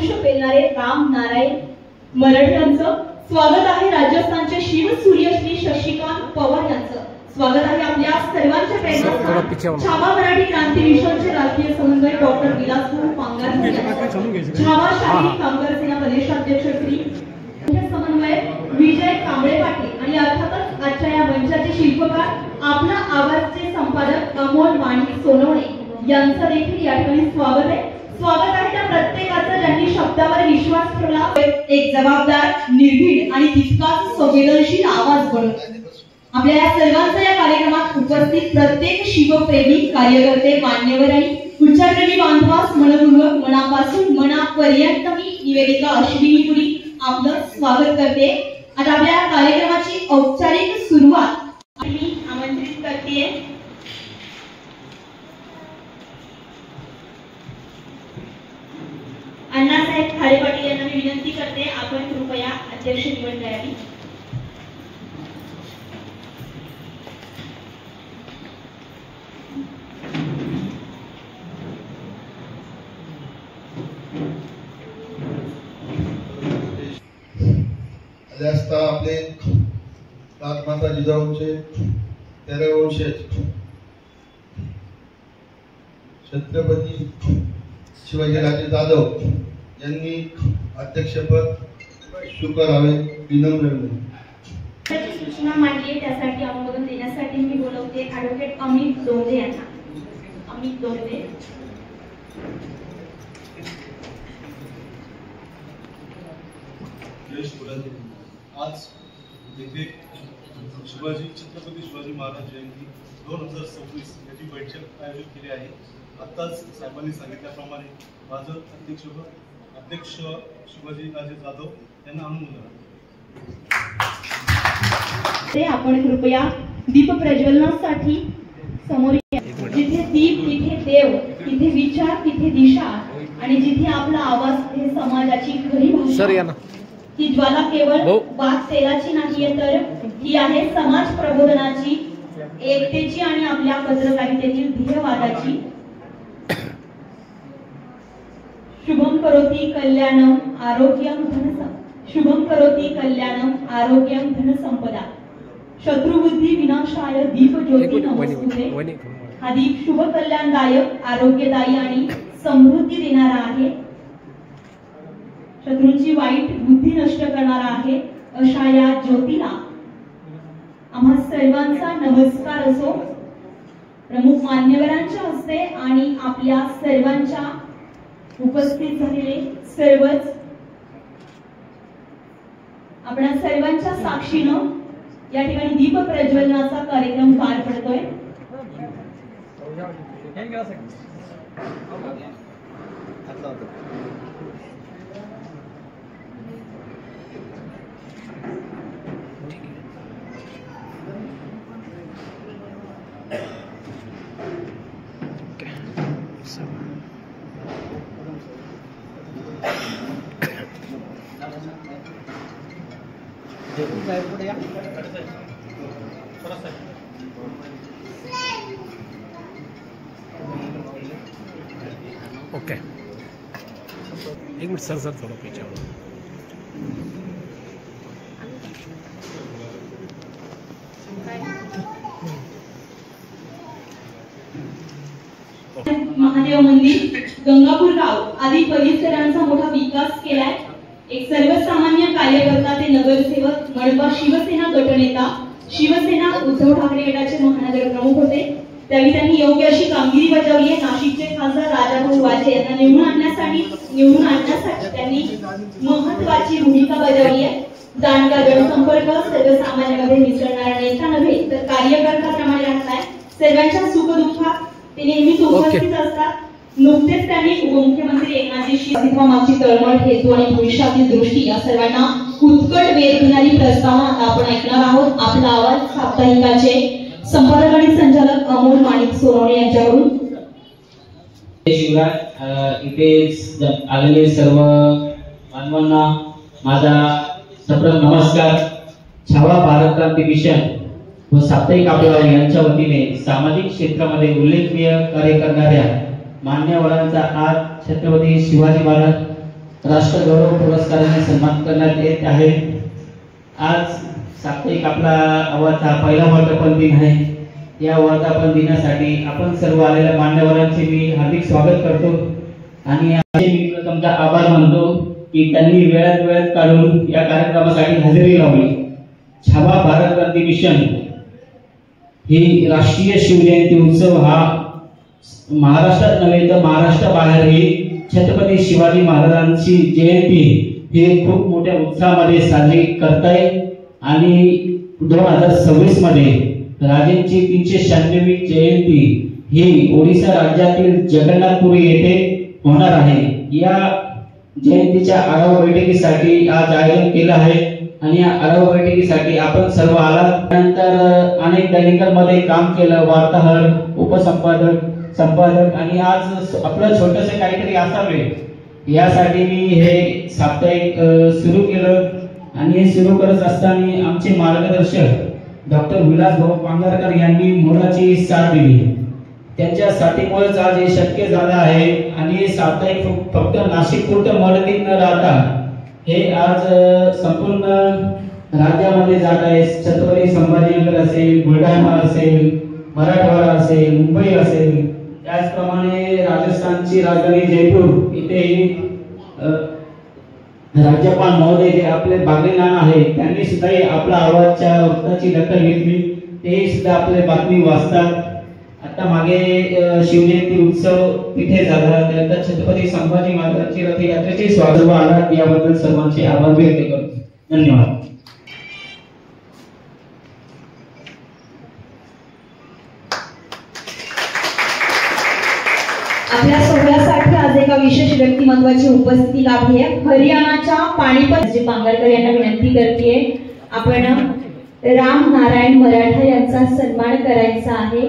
वृक्ष पेरणारे राम नारायण मरड यांचं स्वागत आहे। राजस्थानचे शिवसूर्य श्री शशिकांत पवार यांचं स्वागत आहे। आपल्या सर्वांच्या प्रेरणा छावा मराठी क्रांती मिशनचे राष्ट्रीय समन्वयक डॉक्टर विलासभाऊ पांगार, छावा शाही कामगार सेना प्रदेशाध्यक्ष श्री समन्वयक विजय कांबळे पाटील आणि अर्थातच आजच्या या मंचाचे शिल्पकार आपला आवाजचे संपादक अमोल माणिक सोनवणे यांचं देखील या ठिकाणी स्वागत आहे। स्वागत आहे त्या प्रत्येकाचं ज्यांनी शब्दावर विश्वास ठेवला, एक जबाबदार, निर्भीड आणि तितकाच संवेदनशील आवाज बनवला। आपल्या या सर्वांचा या कार्यक्रमात उपस्थित प्रत्येक शिवप्रेमी कार्यकर्ते, मान्यवर आणि उच्चाटनी बांधवास मनपूर्वक मनापासून मनापर्यंत मी निवेदिका अश्विनी पुरी आपलं स्वागत करते। आता आपल्या कार्यक्रमाची औपचारिक सुरुवात मी आमंत्रित करते अण्णासाहेब खाडे पाटील यांना मी विनंती करते, आपण कृपया अध्यक्ष निवड करावी। आपले राजमाता जिजाऊंचे 13 वंशज छत्रपती शिवाजीराजे जाधव यांनी अध्यक्षपद स्वीकारावे विनम्र विनंती। सूचना मांडली आहे, त्यासाठी अनुमोदन देण्यासाठी मी बोलवते ॲडव्होकेट अमित दोंदे यांना। अमित दोंदे आज येथे छत्रपती शिवाजी महाराज जयंती 2026 याची बैठक आयोजित केली आहे। आत्ताच साहेबांनी सांगितल्याप्रमाणे माझं अध्यक्ष शिवाजीराजे जाधव यांना अनुमोदन ते आपण कृपया दीप प्रज्वलनासाठी समोर या। जिथे दीप तिथे देव, तिथे विचार तिथे दिशा आणि जिथे आपला आवाज तिथे समाजाची खरी भाषा। ही ज्वाला केवळ वाद तेलाची नाहीये, तर ही आहे समाज प्रबोधनाची, एकतेची आणि आपल्या पत्रकारितेतील ध्येयवादाची। शुभम करोति कल्याणम आरोग्यम शुभम करोति कल्याणम आरोग्यम धन संपदा। शत्रुबुद्धी विनाशाय दीप ज्योती नमस्ते। हा दीप शुभ कल्याणदायक, आरोग्यदायी आणि समृद्धी देणारा आहे। शत्रूंची वाईट बुद्धी नष्ट करणारा आहे। अशा या ज्योतीला आम्हा सर्वांचा नमस्कार असो। प्रमुख मान्यवरांच्या हस्ते आणि आपल्या सर्वांच्या उपस्थित झालेले सर्वच आपल्या सर्वांच्या साक्षीनं या ठिकाणी दीप प्रज्वलनाचा कार्यक्रम पार पडतोय। ओके, एक मिनट सर थोड़ा पीछे। महादेव मंदिर, गंगापूर गाव आदी परिसरांचा मोठा विकास केलाय। एक सर्वसामान्य कार्यकर्ता ते नगरसेवक, मडपा शिवसेना गटनेता, शिवसेना उद्धव ठाकरे गटाचे महानगर प्रमुख होते। त्यावेळी त्यांनी योग्य अशी कामगिरी बजावली आहे। नाशिकचे खासदार राजाभाऊ वाजे यांना निवडून आणण्यासाठी त्यांनी महत्त्वाची भूमिका बजावली आहे। जाणकार जनसंपर्क, सर्वसामान्यांमध्ये मिसळणारा नेता नव्हे तर कार्यकर्त्याप्रमाणे राहताय। सर्वांच्या सुखदुःखात ते नेहमीच उपस्थित असतात। नुकतेच त्यांनी उपमुख्यमंत्री एकनाथजी मागची तळमळ, हेतू आणि भविष्यातील दृष्टी या सर्वांना उत्कट वेध घेणारी प्रस्तावना आता आपण ऐकणार आहोत। आपला आवाज साप्ताहिकाचे संपादक आणि संचालक अमोल माणिक सोनवणे यांच्याकडून। इथे आलेले सर्व मानवांना माझा सप्रम नमस्कार। छावा भारत क्रांती मिशन व साप्ताहिक आपल्याला यांच्या वतीने सामाजिक क्षेत्रामध्ये उल्लेखनीय कार्य करणाऱ्या मान्यवरांचा आज छत्रपती शिवाजी महाराज राष्ट्रगौरव पुरस्काराने सन्मान करण्यात येत आहे। आज साप्ताहिक आपला आवाजचा पहिला वर्धापन दिन आहे। या वर्धापन दिनासाठी आपण सर्व आलेल्या मान्यवरांचे मी हार्दिक स्वागत करतो आणि मी तुमचा आभार मानतो की त्यांनी वेळात काढून या कार्यक्रमासाठी हजेरी लावली। छावा भारत क्रांती मिशन ही राष्ट्रीय शिवजयंती उत्सव हा महाराष्ट्रात नव्हे तर महाराष्ट्राबाहेरही छत्रपती शिवाजी महाराजांची जयंती ही खूप मोठ्या उत्साहामध्ये साजरी करताय आणि 2026 मध्ये राजेंची 396वी जयंती ही ओडिशा राज्यातील जगन्नाथपुरी येथे होणार आहे। या जयंतीच्या आढावा बैठकीसाठी आज आयोजन केलं आहे आणि या आढावा बैठकीसाठी आपण सर्व आलात। त्यानंतर अनेक दैनिकांमध्ये काम केलं, वार्ताहर, उपसंपादक, संपादक आणि आज आपलं छोटंसं काहीतरी असावे यासाठी मी हे साप्ताहिक सुरू केलं आणि हे सुरू करत असताना आमचे मार्गदर्शक डॉक्टर विलास भाऊ पांगारकर यांनी मोलाची साथ दिली। त्यांच्या साथीमुळेच आज हे शक्य झालं आहे आणि हे साप्ताहिक फक्त नाशिक पुरतं मर्यादित न राहता हे आज संपूर्ण राज्यामध्ये जात आहे। छत्रपती संभाजीनगर असेल, बुलढाणा असेल, मराठवाडा असेल, मुंबई असेल, त्याचप्रमाणे राजस्थानची राजधानी जयपूर इथे राज्यपाल महोदय जे आपले बागेनान आहे त्यांनी सुद्धा आपला आवाजच्या वक्ताची दखल घेतली। ते सुद्धा आपले बातमी वाचतात। आता मागे शिवजयंती उत्सव तिथे झाला, त्यानंतर छत्रपती संभाजी महाराजांची रथयात्रेचे स्वागत आलात याबद्दल सर्वांचे आभार व्यक्त करतो। धन्यवाद। आपल्या सोहळ्यासाठी आज एका विशेष व्यक्तिमत्वाची उपस्थिती लाभली आहे। हरियाणाच्या पाणीपत जे पांगरकर यांना विनंती करते आपण राम नारायण मराठा यांचा सन्मान करायचा आहे।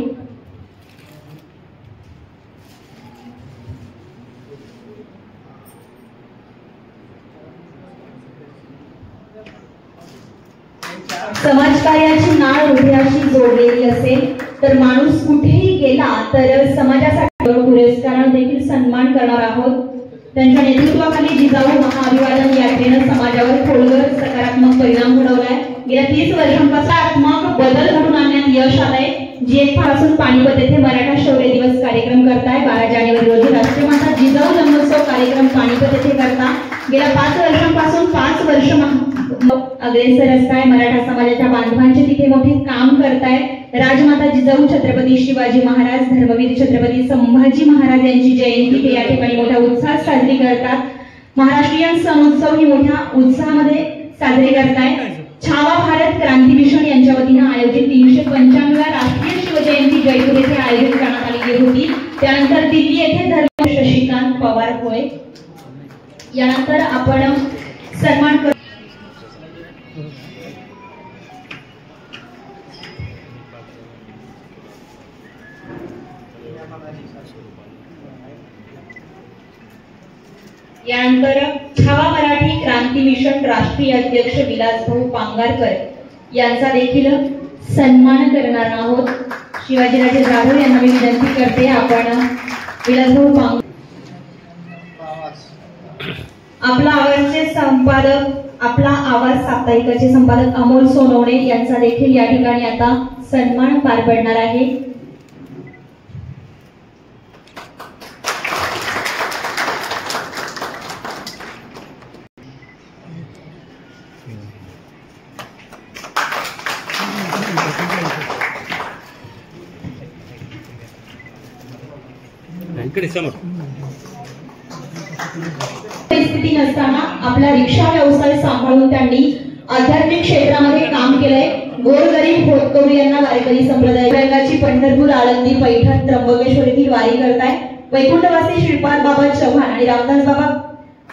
समाजकार्याची नाळ हृदयाशी जोडलेली असेल तर माणूस कुठेही गेला तर समाजासाठी पुरस्काराने देखील सन्मान करणार आहोत। त्यांच्या नेतृत्वाखाली जिजाऊ महाअभिवादन यात्रेनं समाजावर खोलवर सकारात्मक परिणाम घडवलाय। गेल्या 30 वर्षांपासून बदल घडून आणण्यात यश आलंय। पासून पाणीपत येथे मराठा शौर्य दिवस कार्यक्रम करताय। 12 जानेवारी रोजी राष्ट्रमाता जिजाऊ जन्मोत्सव कार्यक्रम पाणीपत येथे करता। गेल्या 5 वर्षांपासून 5 वर्ष अग्रेसर असताय। मराठा समाजाच्या बांधवांचे तिथे मोठे काम करताय। राजमाता जिजाऊ छत्रपती शिवाजी महाराज, धर्मवीर छत्रपती संभाजी महाराज यांची जयंती ते या ठिकाणी मोठ्या उत्साहात साजरी करतात। महाराष्ट्रीयन सण उत्सव ही मोठ्या उत्साहामध्ये साजरे करताय। छावा भारत क्रांती मिशन यांच्या वतीने आयोजित 395व्या राष्ट्रीय शिवजयंती जयपूर येथे आयोजित करण्यात आलेली होती। त्यानंतर दिल्ली येथे धर्म शशिकांत पवार होय। यानंतर आपण सन्मान यानंतर छावा मराठी क्रांती मिशन राष्ट्रीय अध्यक्ष विलास भाऊ पांगारकर यांचा देखील सन्मान करणार आहोत। शिवाजीराजे जाधव यांना मी विनंती करते आपण विलास भाऊ पांगारकर आपला आवाजचे संपादक आपला आवाज साप्ताहिकाचे संपादक अमोल सोनवणे यांचा देखील या ठिकाणी आता सन्मान पार पडणार आहे। परिस्थिती नसताना आपला रिक्षा व्यवसाय सांभाळून त्यांनी आध्यात्मिक क्षेत्रामध्ये काम केलंय। गोरगरीब होतकरू यांना वारकरी संप्रदायाची पंढरपूर, आळंदी, पैठण, त्र्यंबकेश्वर येथील वारी करताय। वैकुंठवासी श्रीपाद बाबा चव्हाण आणि रामदास बाबा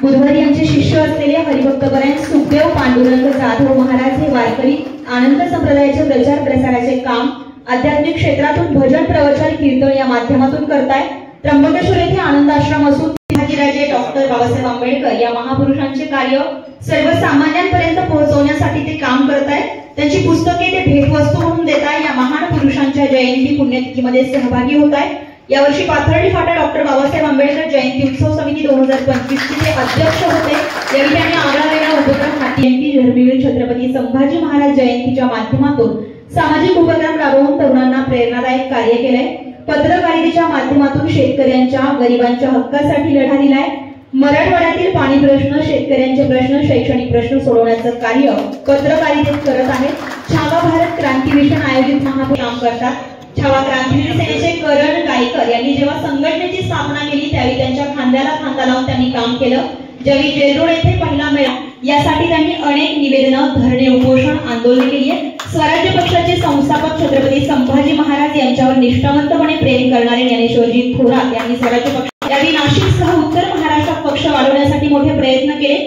बुधवार यांचे शिष्य असलेले हरिभक्तपरायण सुखदेव पांडुरंग जाधव महाराज हे वारकरी आनंद संप्रदायाचे प्रचार प्रसाराचे काम आध्यात्मिक क्षेत्रातून भजन, प्रवचन, कीर्तन या माध्यमातून करताय। त्र्यंबकेश्वर येथे आनंद आश्रम असून शिवाजीराजे डॉक्टर बाबासाहेब आंबेडकर या महापुरुषांचे कार्य सर्वसामान्यांपर्यंत पोहोचवण्यासाठी ते काम करतायत। त्यांची पुस्तके ते भेटवस्तू म्हणून देताय। या महान पुरुषांच्या जयंती पुण्यतिथीमध्ये सहभागी होताय। यावर्षी पाथर्डी फाटा डॉक्टर बाबासाहेब आंबेडकर जयंती उत्सव समिती 2025 चे अध्यक्ष होते। यावेळी त्यांनी आगळावेगळा उपक्रम हाती जयंती धर्मवीर छत्रपती संभाजी महाराज जयंतीच्या माध्यमातून सामाजिक उपक्रम राबवून तरुणांना प्रेरणादायक कार्य केलंय। पत्रकारितेच्या माध्यमातून शेतकऱ्यांच्या गरिबांच्या हक्कासाठी लढा दिलाय। मराठवाड्यातील पाणी प्रश्न, शेतकऱ्यांचे प्रश्न, शैक्षणिक प्रश्न सोडवण्याचं कार्य पत्रकारितेत करत आहेत। छावा भारत क्रांती मिशन आयोजित काम करतात। छावा क्रांतीवीर सेनेचे करण गायकर यांनी जेव्हा संघटनेची स्थापना केली त्यावेळी त्यांच्या खांद्याला खांदा लावून त्यांनी काम केलं। ज्यावेळी जेलरोड येथे पहिला मेळा यासाठी त्यांनी अनेक निवेदनं, धरणे, उपोषण, आंदोलने केली आहेत। स्वराज्य पक्षाचे संस्थापक छत्रपती संभाजी महाराज यांच्यावर निष्ठावंतपणे प्रेम करणारे ज्ञानेश्वरजी थोरात यांनी स्वराज्य पक्ष यावेळी नाशिकसह उत्तर महाराष्ट्रात पक्ष वाढवण्यासाठी मोठे प्रयत्न केले।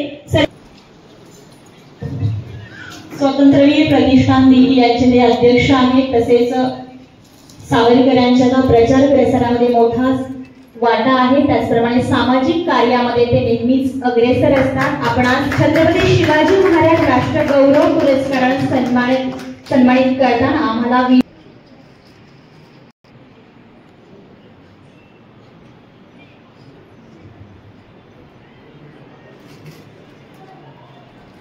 स्वातंत्र्यवीर प्रतिष्ठान दिल्ली यांचे ते अध्यक्ष आहेत। तसेच सावरकरांच्या प्रचार प्रसारामध्ये मोठा वाटा आहे। त्याचप्रमाणे सामाजिक कार्यामध्ये ते नेहमीच अग्रेसर असतात। आपण आज छत्रपती शिवाजी महाराज राष्ट्रगौरव पुरस्काराने सन्मानित करताना आम्हाला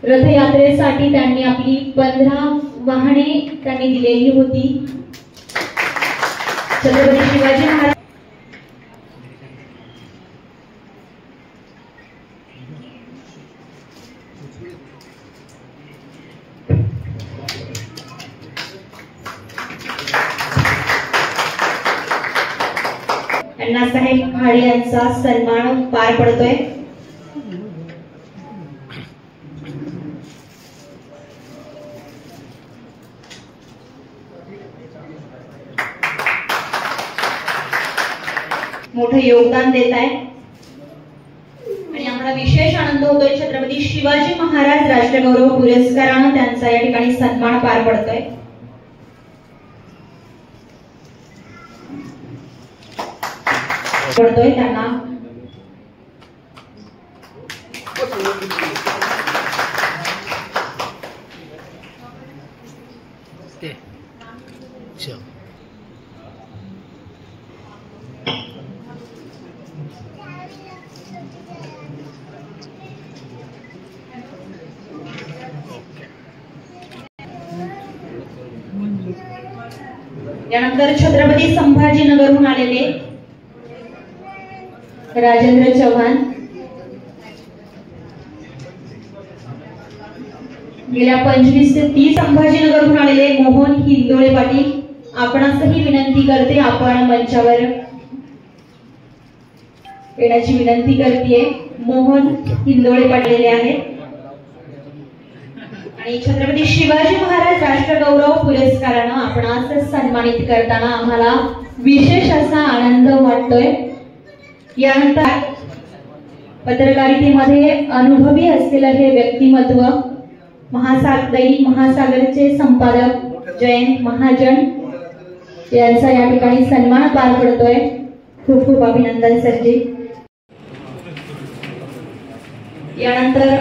रथयात्रेसाठी त्यांनी आपली 15 वाहने त्यांनी दिलेली होती। छत्रपती शिवाजी महाराज अण्णासाहेब खाडे यांचा सन्मान पार पडतोय। मोठं योगदान देत आहे आणि आम्हाला विशेष आनंद होतोय। छत्रपती शिवाजी महाराज राष्ट्रगौरव पुरस्काराने त्यांचा या ठिकाणी सन्मान पार पडतोय। त्यांना यानंतर छत्रपती संभाजीनगरहून आलेले राजेंद्र चव्हाण, गेल्या 25 ते 30 संभाजीनगरहून आलेले मोहन हिंदोळे पाटील, आपणासही विनंती करते आपण मंचावर येण्याची विनंती करते। मोहन हिंदोळे पाटील आहेत आणि छत्रपती शिवाजी महाराज राष्ट्रगौरव पुरस्काराने आपणास सन्मानित करताना आम्हाला विशेष असा आनंद वाटतोय। यानंतर पत्रकारितेमध्ये अनुभवी असलेले हे व्यक्तिमत्व दैनिक महासागरचे संपादक जयंत महाजन यांचा या ठिकाणी सन्मान पार पडतोय। खूप खूप अभिनंदन सरजी। यानंतर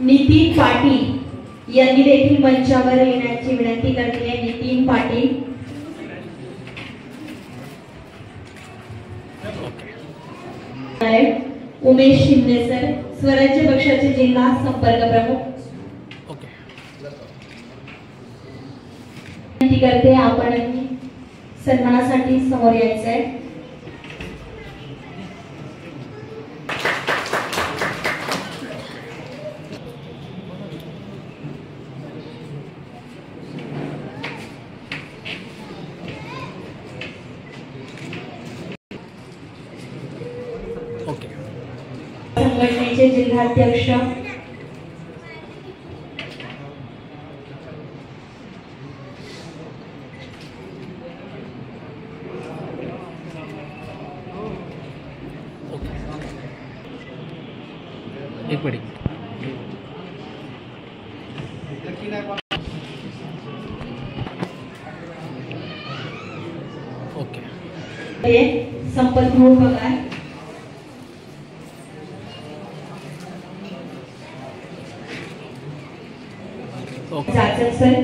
नितीन पाटील यांनी देखील मंचावर येण्याची विनंती करते आहे। नितीन पाटील, उमेश शिंदे सर, स्वराज्य पक्षाचे जिल्हा संपर्क प्रमुख, विनंती करते आपण सन्मानासाठी समोर यायचं आहे। संघटनेचे जिल्हाध्यक्ष एक मिनिट ओके संपत म्हणून पगार जाचक सर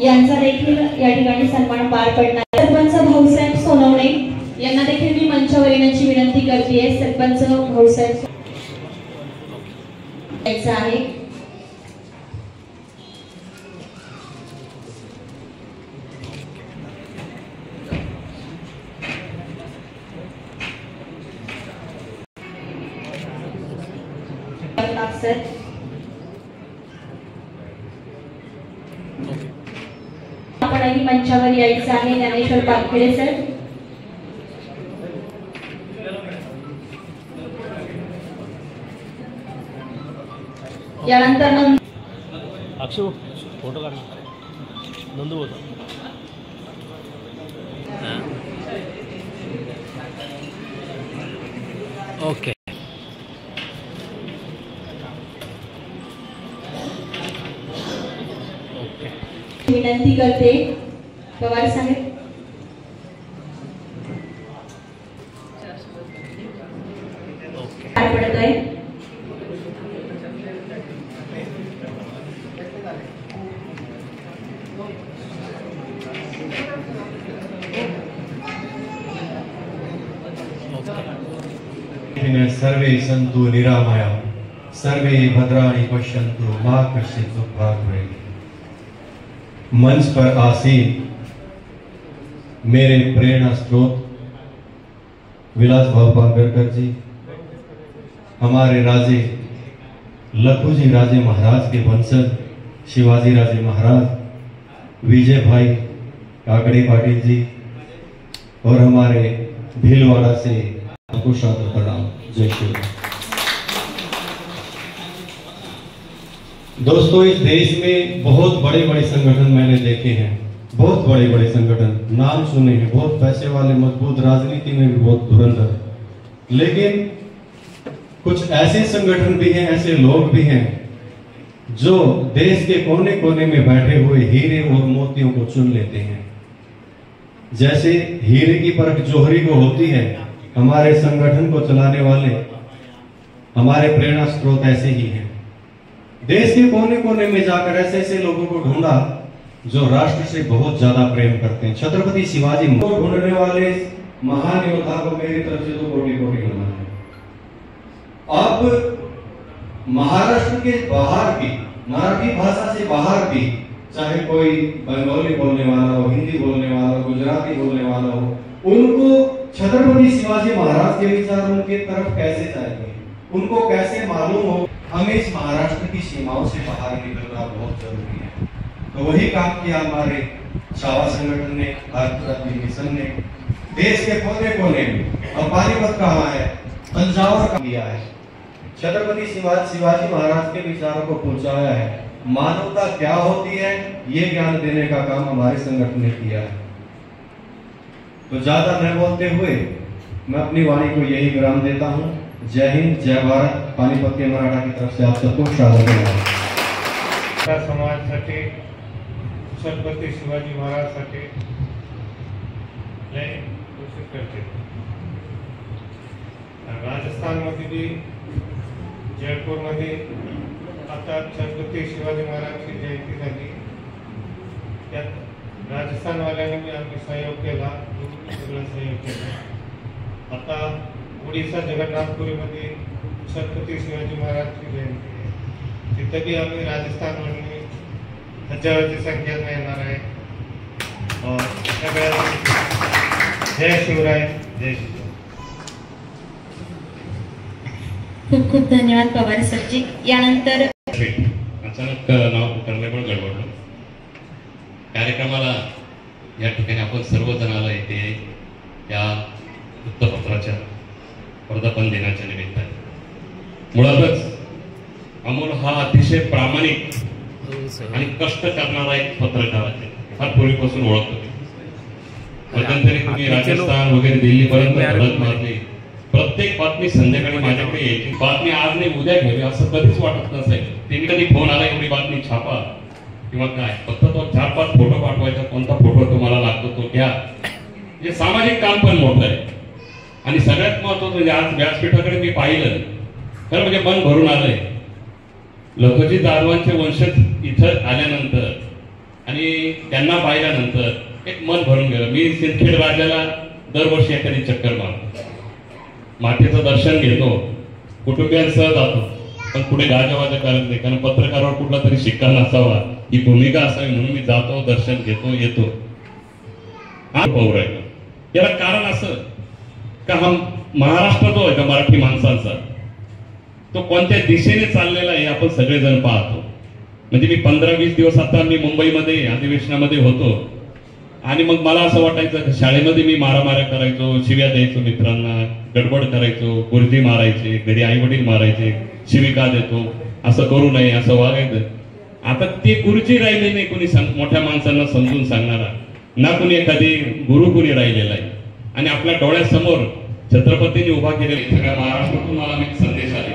यांचा देखील या ठिकाणी सन्मान पार पडणार. सरपंच भाऊसाहेब सोनवणे यांना देखील मी मंचावर येण्याची विनंती करते. सरपंच भाऊसाहेब यायचं आहे. सर आपणही मंचावर यायचं आहे. ज्ञानेश्वर पाखरे सर. यानंतर अक्षय फोटो काढ. नंदू होता. ओके. विनंती करते पवार साहेब. पार पडत आहे. सर्वे सन्तु निरामया सर्वे भद्राणि पश्यन्तु मा कश्चित् दुःखात् भवेत्। मंच पर आसीन मेरे प्रेरणा स्रोत विलास भाऊ पांगरकर जी, हमारे राजे लखूजी राजे महाराज के वंशज शिवाजी राजे महाराज, विजय भाई काकड़े पाटिल जी और हमारे भीलवाड़ा से आपको सादर प्रणाम। जय श्री राम। दोस्तों, इस देश में बहुत बड़े बड़े संगठन मैंने देखे हैं, बहुत बड़े बड़े संगठन नाम सुने हैं, बहुत पैसे वाले मजबूत, राजनीति में भी बहुत धुरंधर, लेकिन कुछ ऐसे संगठन भी हैं, ऐसे लोग भी हैं जो देश के कोने कोने में बैठे हुए हीरे और मोतियों को चुन लेते हैं। जैसे हीरे की परख जौहरी को होती है, हमारे संगठन को चलाने वाले हमारे प्रेरणा स्रोत ऐसे ही हैं। देश के कोने कोने में जाकर ऐसे ऐसे लोगों को ढूंढा जो राष्ट्र से बहुत ज्यादा प्रेम करते हैं। छत्रपति शिवाजी को ढूंढने वाले महान योद्धा को मेरी तरफ से तो कोटि कोटि नमन है। अब महाराष्ट्र के बाहर भी, मराठी भाषा से बाहर भी, चाहे कोई बंगाली बोलने वाला हो, हिंदी बोलने वाला हो, गुजराती बोलने वाला हो, उनको छत्रपति शिवाजी महाराज के विचार उनके तरफ कैसे जाएंगे, उनको कैसे मालूम हो। हमें इस महाराष्ट्र की सीमाओं से बाहर निकलना बहुत जरूरी है। तो वही काम किया हमारे छावा संगठन ने, भारत मिशन ने, देश के कोने कोने में। और पानीपत कहाँ है, तंजावर का किया है, छत्रपति शिवाजी महाराज के विचारों को पहुंचाया है। मानवता क्या होती है ये ज्ञान देने का काम हमारे संगठन ने किया है। तो ज्यादा न बोलते हुए मैं अपनी वाणी को यही विराम देता हूं। जय हिंद, जय भारत। पानीपत के मराठा की तरफ से आप सबको स्वागत है। समाजासाठी, छत्रपती शिवाजी महाराजसाठी लय घोषित करते। राजस्थान मध्ये भी, जयपूर मध्ये आता छत्रपती शिवाजी महाराजांची जयंती झाली। त्यात राजस्थान वाल्यांनी भी आम्ही सहयोग केला, सगळं सहयोग केला। आता उड़ीसा जगन्नाथपुरी मध्ये छत्रपती शिवाजी महाराजांची जयंती आहे, तिथे भी आम्ही राजस्थान वाल्यांनी हजारोची संख्या येणार आहे। जय शिवराय, जय शिवराय। खूप खूप धन्यवाद पवार सरजी। यानंतर अचानक नाव पुकारल्यामुळे गडबडलो। कार्यक्रमाला या ठिकाणी आपण सर्वजण आलो इथे या वृत्तपत्राच्या वर्धापन दिनाच्या निमित्ताने। मुळातच अमोल हा अतिशय प्रामाणिक आणि कष्ट करणारा एक पत्रकार आहे, फार पूर्वीपासून ओळखतो। मध्यंतरी तुम्ही राजस्थान वगैरे दिल्लीपर्यंत धडक मारली, प्रत्येक बातमी संध्याकाळी माझ्याकडे यायची। बातमी आज नाही उद्या घ्यावी असं कधीच वाटत नसायचं। त्यांनी कधी फोन आला एवढी बातमी छापा किंवा काय, फक्त तो 4-5 फोटो पाठवायचा, कोणता फोटो तुम्हाला लागतो तो घ्या। हे सामाजिक काम पण मोठं आहे। आणि सगळ्यात महत्त्वाचं म्हणजे आज व्यासपीठाकडे मी पाहिलं खरं म्हणजे मन भरून आलंय। लखोजी जाधवांचे वंशज इथं आल्यानंतर आणि आणि त्यांना पाहिल्यानंतर एक मन भरून गेलं. मी सिंदखेड राजाला दरवर्षी एखादी चक्कर मारतो, मातेचं दर्शन घेतो, कुटुंबियांसह जातो, पण पुढे गाजावाजा करत नाही, कारण पत्रकारावर कुठला तरी शिक्का नसावा ही भूमिका असावी म्हणून मी जातो, दर्शन घेतो, येतो. याला कारण असं का हा महाराष्ट्र जो आहे का मराठी माणसांचा तो कोणत्या दिशेने चाललेला आहे आपण सगळेजण पाहतो. म्हणजे मी 15-20 दिवस आता मी मुंबईमध्ये अधिवेशनामध्ये होतो आणि मग मला असं वाटायचं शाळेमध्ये मी मारामाऱ्या करायचो, शिव्या द्यायचो मित्रांना, गडबड करायचो, गुरुजी मारायचे, घरी आई वडील मारायचे, शिविका देतो, असं करू नये, असं वागायचं. आता ते गुरुजी राहिले नाही, कोणी मोठ्या माणसांना समजून सांगणारा ना कुणी एखादी गुरु कुणी राहिलेला आहे. आणि आपल्या डोळ्यासमोर छत्रपतींनी उभा केलेला सगळ्या महाराष्ट्रातून मला एक संदेश आले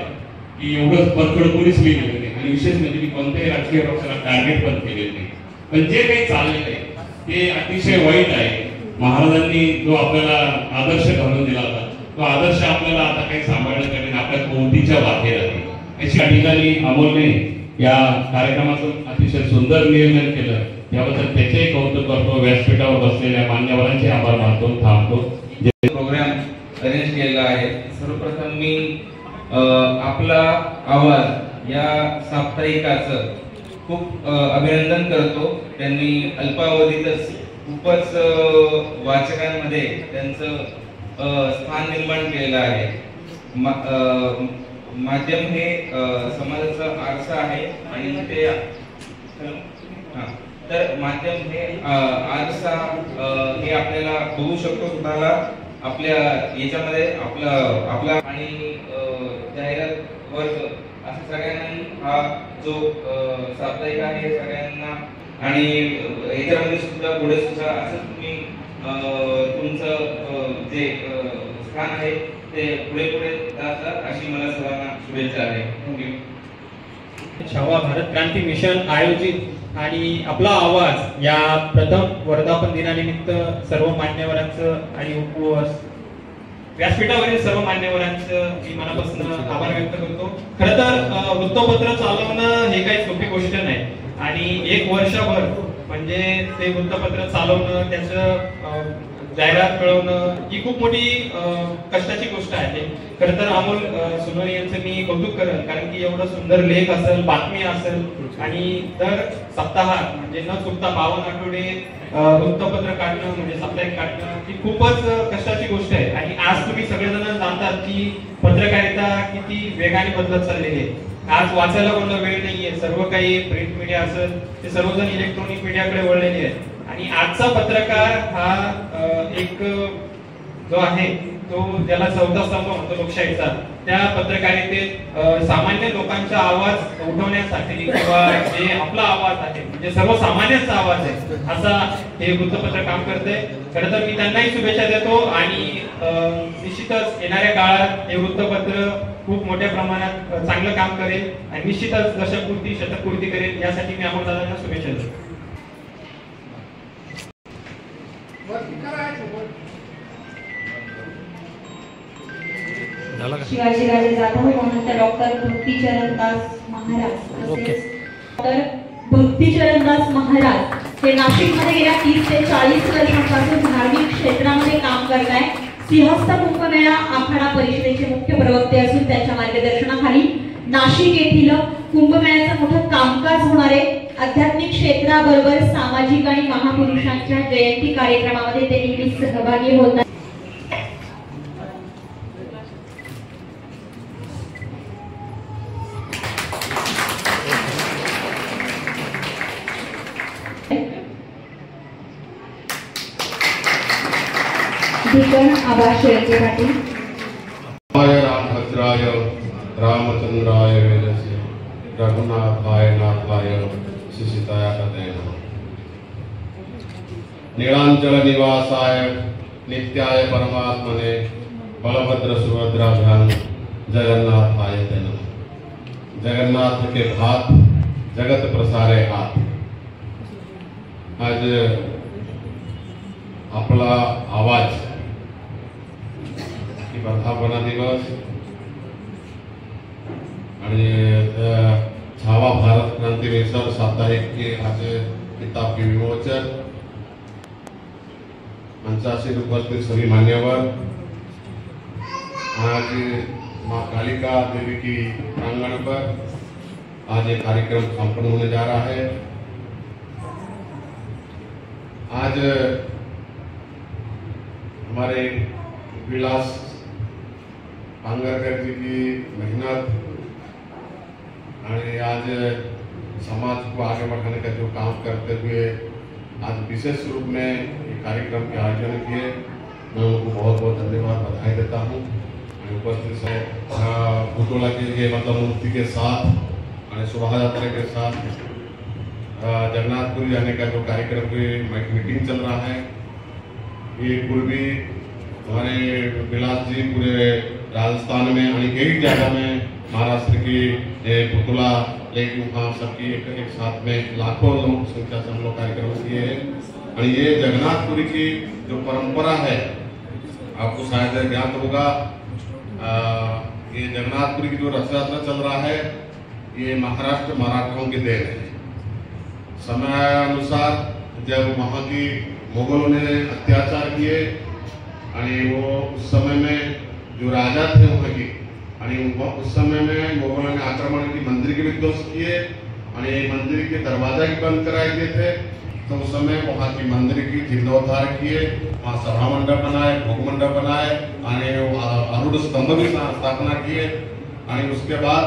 की एवढं परखड कोणीच लिहिलेलं नाही. आणि विशेष म्हणजे मी कोणत्याही राजकीय पक्षाला टार्गेट पण केलेलं नाही, पण जे काही चाललेलं आहे ते अतिशय वाईट आहे. महाराजांनी जो आपल्याला आदर्श घालून दिला होता तो आदर्श आपल्याला आता काही सांभाळण्यासाठी आपल्या कोणतीच्या बाहेर आहे. अशा ठिकाणी अमोलने या कार्यक्रमाचं अतिशय सुंदर नियोजन केलं, त्याबद्दल त्याचेही कौतुक करतो. व्यासपीठावर बसलेल्या मान्यवरांचे आभार मानतो, थांबतो. प्रोग्राम अरेंज केलेला आहे. सर्वप्रथम मी आपला आवाज या साप्ताहिकाचं खूप अभिनंदन करतो. त्यांनी अल्पावधीतच खूपच वाचकांमध्ये त्यांचं स्थान निर्माण केलेलं आहे. माध्यम हे समाजाचा आरसा आहे आणि ते तर माध्यम हे आरसा हे आपल्याला बघू शकतो स्वतःला आपल्या याच्यामध्ये आपला आणि जाहिरात वर्ग असं सगळ्यांना हा जो साप्ताहिक आहे सगळ्यांना आणि याच्यामध्ये सुद्धा पुढे सुद्धा असं तुम्ही तुमचं जे स्थान आहे ते पुढे जातात अशी मला सर्वांना शुभेच्छा आहे. थँक्यू. छावा भारत क्रांती मिशन आयोजित आणि आपला आवाज या प्रथम वर्धापन दिनानिमित्त सर्व मान्यवरांचं आणि उपवास व्यासपीठावरील सर्व मान्यवरांचं मी मनापासून आभार व्यक्त करतो. खरं तर वृत्तपत्र चालवणं हे काही सोपी गोष्ट नाही आणि 1 वर्षभर म्हणजे ते वृत्तपत्र चालवणं, त्याचं जाहिरात कळवणं ही खूप मोठी कष्टाची गोष्ट आहे. खरं तर अमोल सोनवणे यांचं मी कौतुक करेन, कारण की एवढं सुंदर लेख असेल, बातमी असेल आणि दर सप्ताहात म्हणजे न चुकता 52 आठवडे वृत्तपत्र काढणं म्हणजे साप्ताहिक काढणं ही खूपच कष्टाची गोष्ट आहे. आणि आज तुम्ही सगळेजण जाणतात की पत्रकारिता किती वेगाने बदलत चाललेली आहे. आज वाचायला कोणाला वेळ नाहीये, सर्व काही प्रिंट मीडिया असेल ते सर्वजण इलेक्ट्रॉनिक मीडियाकडे वळलेले आहेत. आणि आजचा पत्रकार हा एक जो आहे तो ज्याला चौथा स्तंभ म्हणतो लोकशाहीचा, त्या पत्रकारितेत सामान्य लोकांचा आवाज उठवण्यासाठी किंवा जे आपला आवाज आहे म्हणजे सर्वसामान्यांचा आवाज आहे असा हे वृत्तपत्र काम करते. खरं तर मी त्यांनाही शुभेच्छा देतो आणि निश्चितच येणाऱ्या काळात हे वृत्तपत्र खूप मोठ्या प्रमाणात चांगलं काम करेल आणि निश्चितच दशकपूर्ती शतकपूर्ती करेल यासाठी मी अमोलदादांना शुभेच्छा देतो. शिवाजी राजे जाधव त्यानंतर डॉक्टर भक्तीचरण दास महाराज. डॉक्टर भक्तीचरण दास महाराज हे नाशिकमध्ये गेल्या 30 ते 40 वर्षांपासून धार्मिक क्षेत्रामध्ये काम करताय. सिंहस्थ कुंभमेळा आखाडा परिषदेचे मुख्य प्रवक्ते असून त्यांच्या मार्गदर्शनाखाली नाशिक येथील कुंभमेळ्याचं मोठं कामकाज होणार आहे. आध्यात्मिक क्षेत्राबरोबर सामाजिक आणि महापुरुषांच्या जयंती कार्यक्रमामध्ये ते नेहमी सहभागी होतात. रामभद्राय रामचंद्राय वेदसे रघुनाथाय नाथाय शिशिताय तदे नमः. नीलांचल निवासाय नित्याय परमात्मने बलभद्र सुभद्राभ्याम जगन्नाथाय ते नमः. जगन्नाथ के हाथ जगत प्रसारे हाथ. आज आपला आवाज वर्धापना दिवस आणि छावा भारत क्रांती मिशन साप्ताहिक की आज किताब के विमोचन, मंचासीन उपस्थित सभी मान्यवर, आज माँ कालिका देवी की प्रांगण पर आज ये कार्यक्रम संपन्न होने जा रहा है। आज हमारे विलास पांगरकर जी की मेहनत और आज समाज को आगे बढ़ाने का जो काम करते हुए आज विशेष रूप में ये कार्यक्रम के आयोजन किए, मैं उनको बहुत बहुत धन्यवाद बधाई देता हूँ। उपस्थित है पुतला के मतलब मूर्ति के साथ और शोभा यात्रा के साथ जगन्नाथपुरी जाने का जो कार्यक्रम की मीटिंग चल रहा है, ये पूर्वी हमारे विलास जी पूरे राजस्थान में और कई जगह में महाराष्ट्र की पुतला लेकिन वहाँ सबकी एक साथ में लाखों लोग संख्या से हम लोग कार्यक्रम किए हैं। और ये जगन्नाथपुरी की जो परंपरा है आपको शायद ज्ञात होगा, ये जगन्नाथपुरी की जो रथ यात्रा चल रहा है ये महाराष्ट्र मराठाओं के देन है। समयानुसार जब वहाँ की मुगलों ने अत्याचार किए और वो उस समय में जो राजा थे वहाँ की उस समय में मुगलों ने आक्रमण की मंदिर के भी ध्वस्त किए और मंदिर के दरवाजा भी बंद कराए गए थे। तो उस समय वहाँ की मंदिर की जीर्णोद्धार किए, वहाँ सभा मंडप बनाए, भोग मंडप बनाए और आरूढ़ स्तंभ भी स्थापना किए। और उसके बाद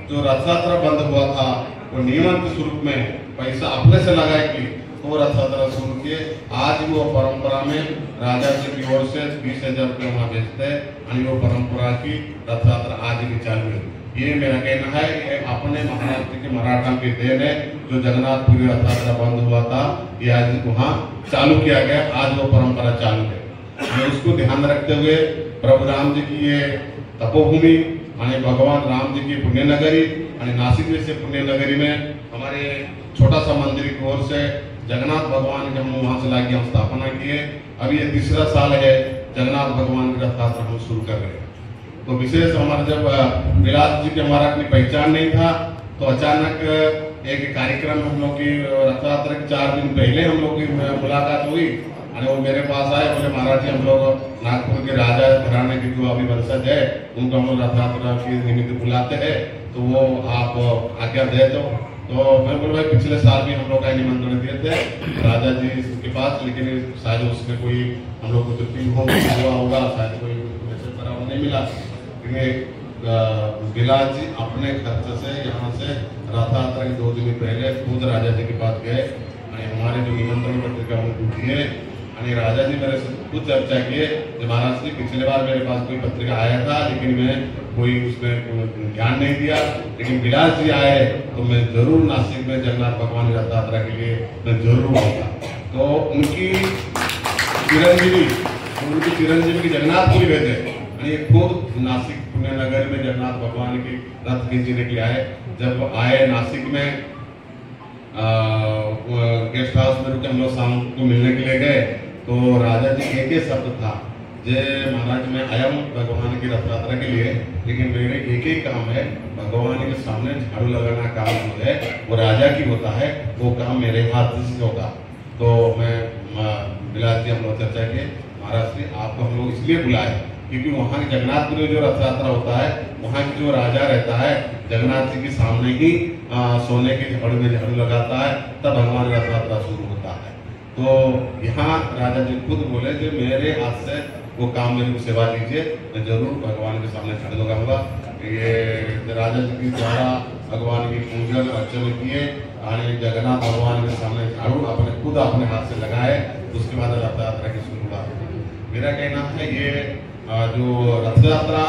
जो रथ यात्रा बंद हुआ था वो नियमित स्वरूप में पैसा अपने से लगाए की वो रथ यात्रा शुरू किए। आज वो परंपरा में राजा जी की ओर से 20,000 रुपये वहाँ भेजते हैं और वो परंपरा की रथ यात्रा आज भी चालू है। ये मेरा कहना है, ये अपने महाराष्ट्र के मराठा की देन है। जो जगन्नाथपुरी रथ यात्रा बंद हुआ था ये आज वहाँ चालू किया गया, आज वो परंपरा चालू है। हमें उसको ध्यान रखते हुए प्रभु राम जी की ये तपोभूमि और भगवान राम जी की पुण्य नगरी और नासिक जैसे पुण्य नगरी में हमारे छोटा सा मंदिर की ओर से जगन्नाथ भगवान के हम वहाँ से लाके हम स्थापना किए। अभी ये तीसरा साल है जगन्नाथ भगवान की रथ यात्रा हम शुरू कर रहे हैं। तो विशेष हमारा जब विलास जी की हमारा अपनी पहचान नहीं था तो अचानक एक कार्यक्रम हम लोग की रथ यात्रा के 4 दिन पहले हम लोग की मुलाकात हुई और वो मेरे पास आए, बोले महाराज जी हम लोग नागपुर के राजा घराने के जो अभी वंशज है उनको हम लोग रथ यात्रा के निमित्त बुलाते हैं, तो वो आप आज्ञा दे तो मैं बोल भाई पिछले साल भी हम लोग का निमंत्रण दिए थे राजा जी के पास, लेकिन शायद उसमें कोई हम लोग को त्रुटि हुआ होगा, शायद कोई मैसेज बराबर नहीं मिला। लेकिन विलास जी अपने खर्च से यहाँ से रथ यात्रा के 2 दिन पहले खुद राजा जी के पास गए और हमारे जो निमंत्रण पत्रिका उनको दिए और राजा जी मेरे से खुद चर्चा किए कि महाराज जी पिछले बार मेरे पास कोई पत्रिका आया था लेकिन मैं कोई उसमें ध्यान नहीं दिया, लेकिन विलास जी आए तो मैं जरूर नासिक में जगन्नाथ भगवान की रथ यात्रा के लिए मैं जरूर आऊँगा। तो उनकी चिरंजीवी की जगन्नाथपुरी भेजे और ये खुद नासिक पुण्य नगर में जगन्नाथ भगवान की रथ खींचने के लिए आए। जब आए नासिक में गेस्ट हाउस में रुके, हम लोग शाम को मिलने के लिए गए तो राजा जी एक ही शब्द था, जय महाराज मैं आया हूँ भगवान की रथ यात्रा के लिए, लेकिन मेरे एक ही काम है, भगवान के सामने झाड़ू लगाना काम जो है वो राजा की होता है, वो काम मेरे हाथ से होगा। तो मैं विलास जी हम लोग चर्चा किए, महाराज जी आपको हम लोग इसलिए बुलाए क्योंकि वहाँ की जगन्नाथपुरी में जो रथ यात्रा होता है वहाँ की जो राजा रहता है जगन्नाथ जी के सामने ही सोने के झाड़ू में झाड़ू लगाता है, तब भगवान रथ यात्रा शुरू होता है। तो यहाँ राजा जी खुद बोले कि मेरे हाथ से वो काम मेरे को सेवा दीजिए, मैं जरूर भगवान के सामने झाड़ू लगाऊंगा। ये राजा जी की द्वारा भगवान की पूजन अर्चन किए और जगन्नाथ भगवान के सामने झाड़ू अपने खुद अपने हाथ से लगाए, उसके बाद रथ यात्रा की शुरुआत। मेरा कहना है ये जो रथ यात्रा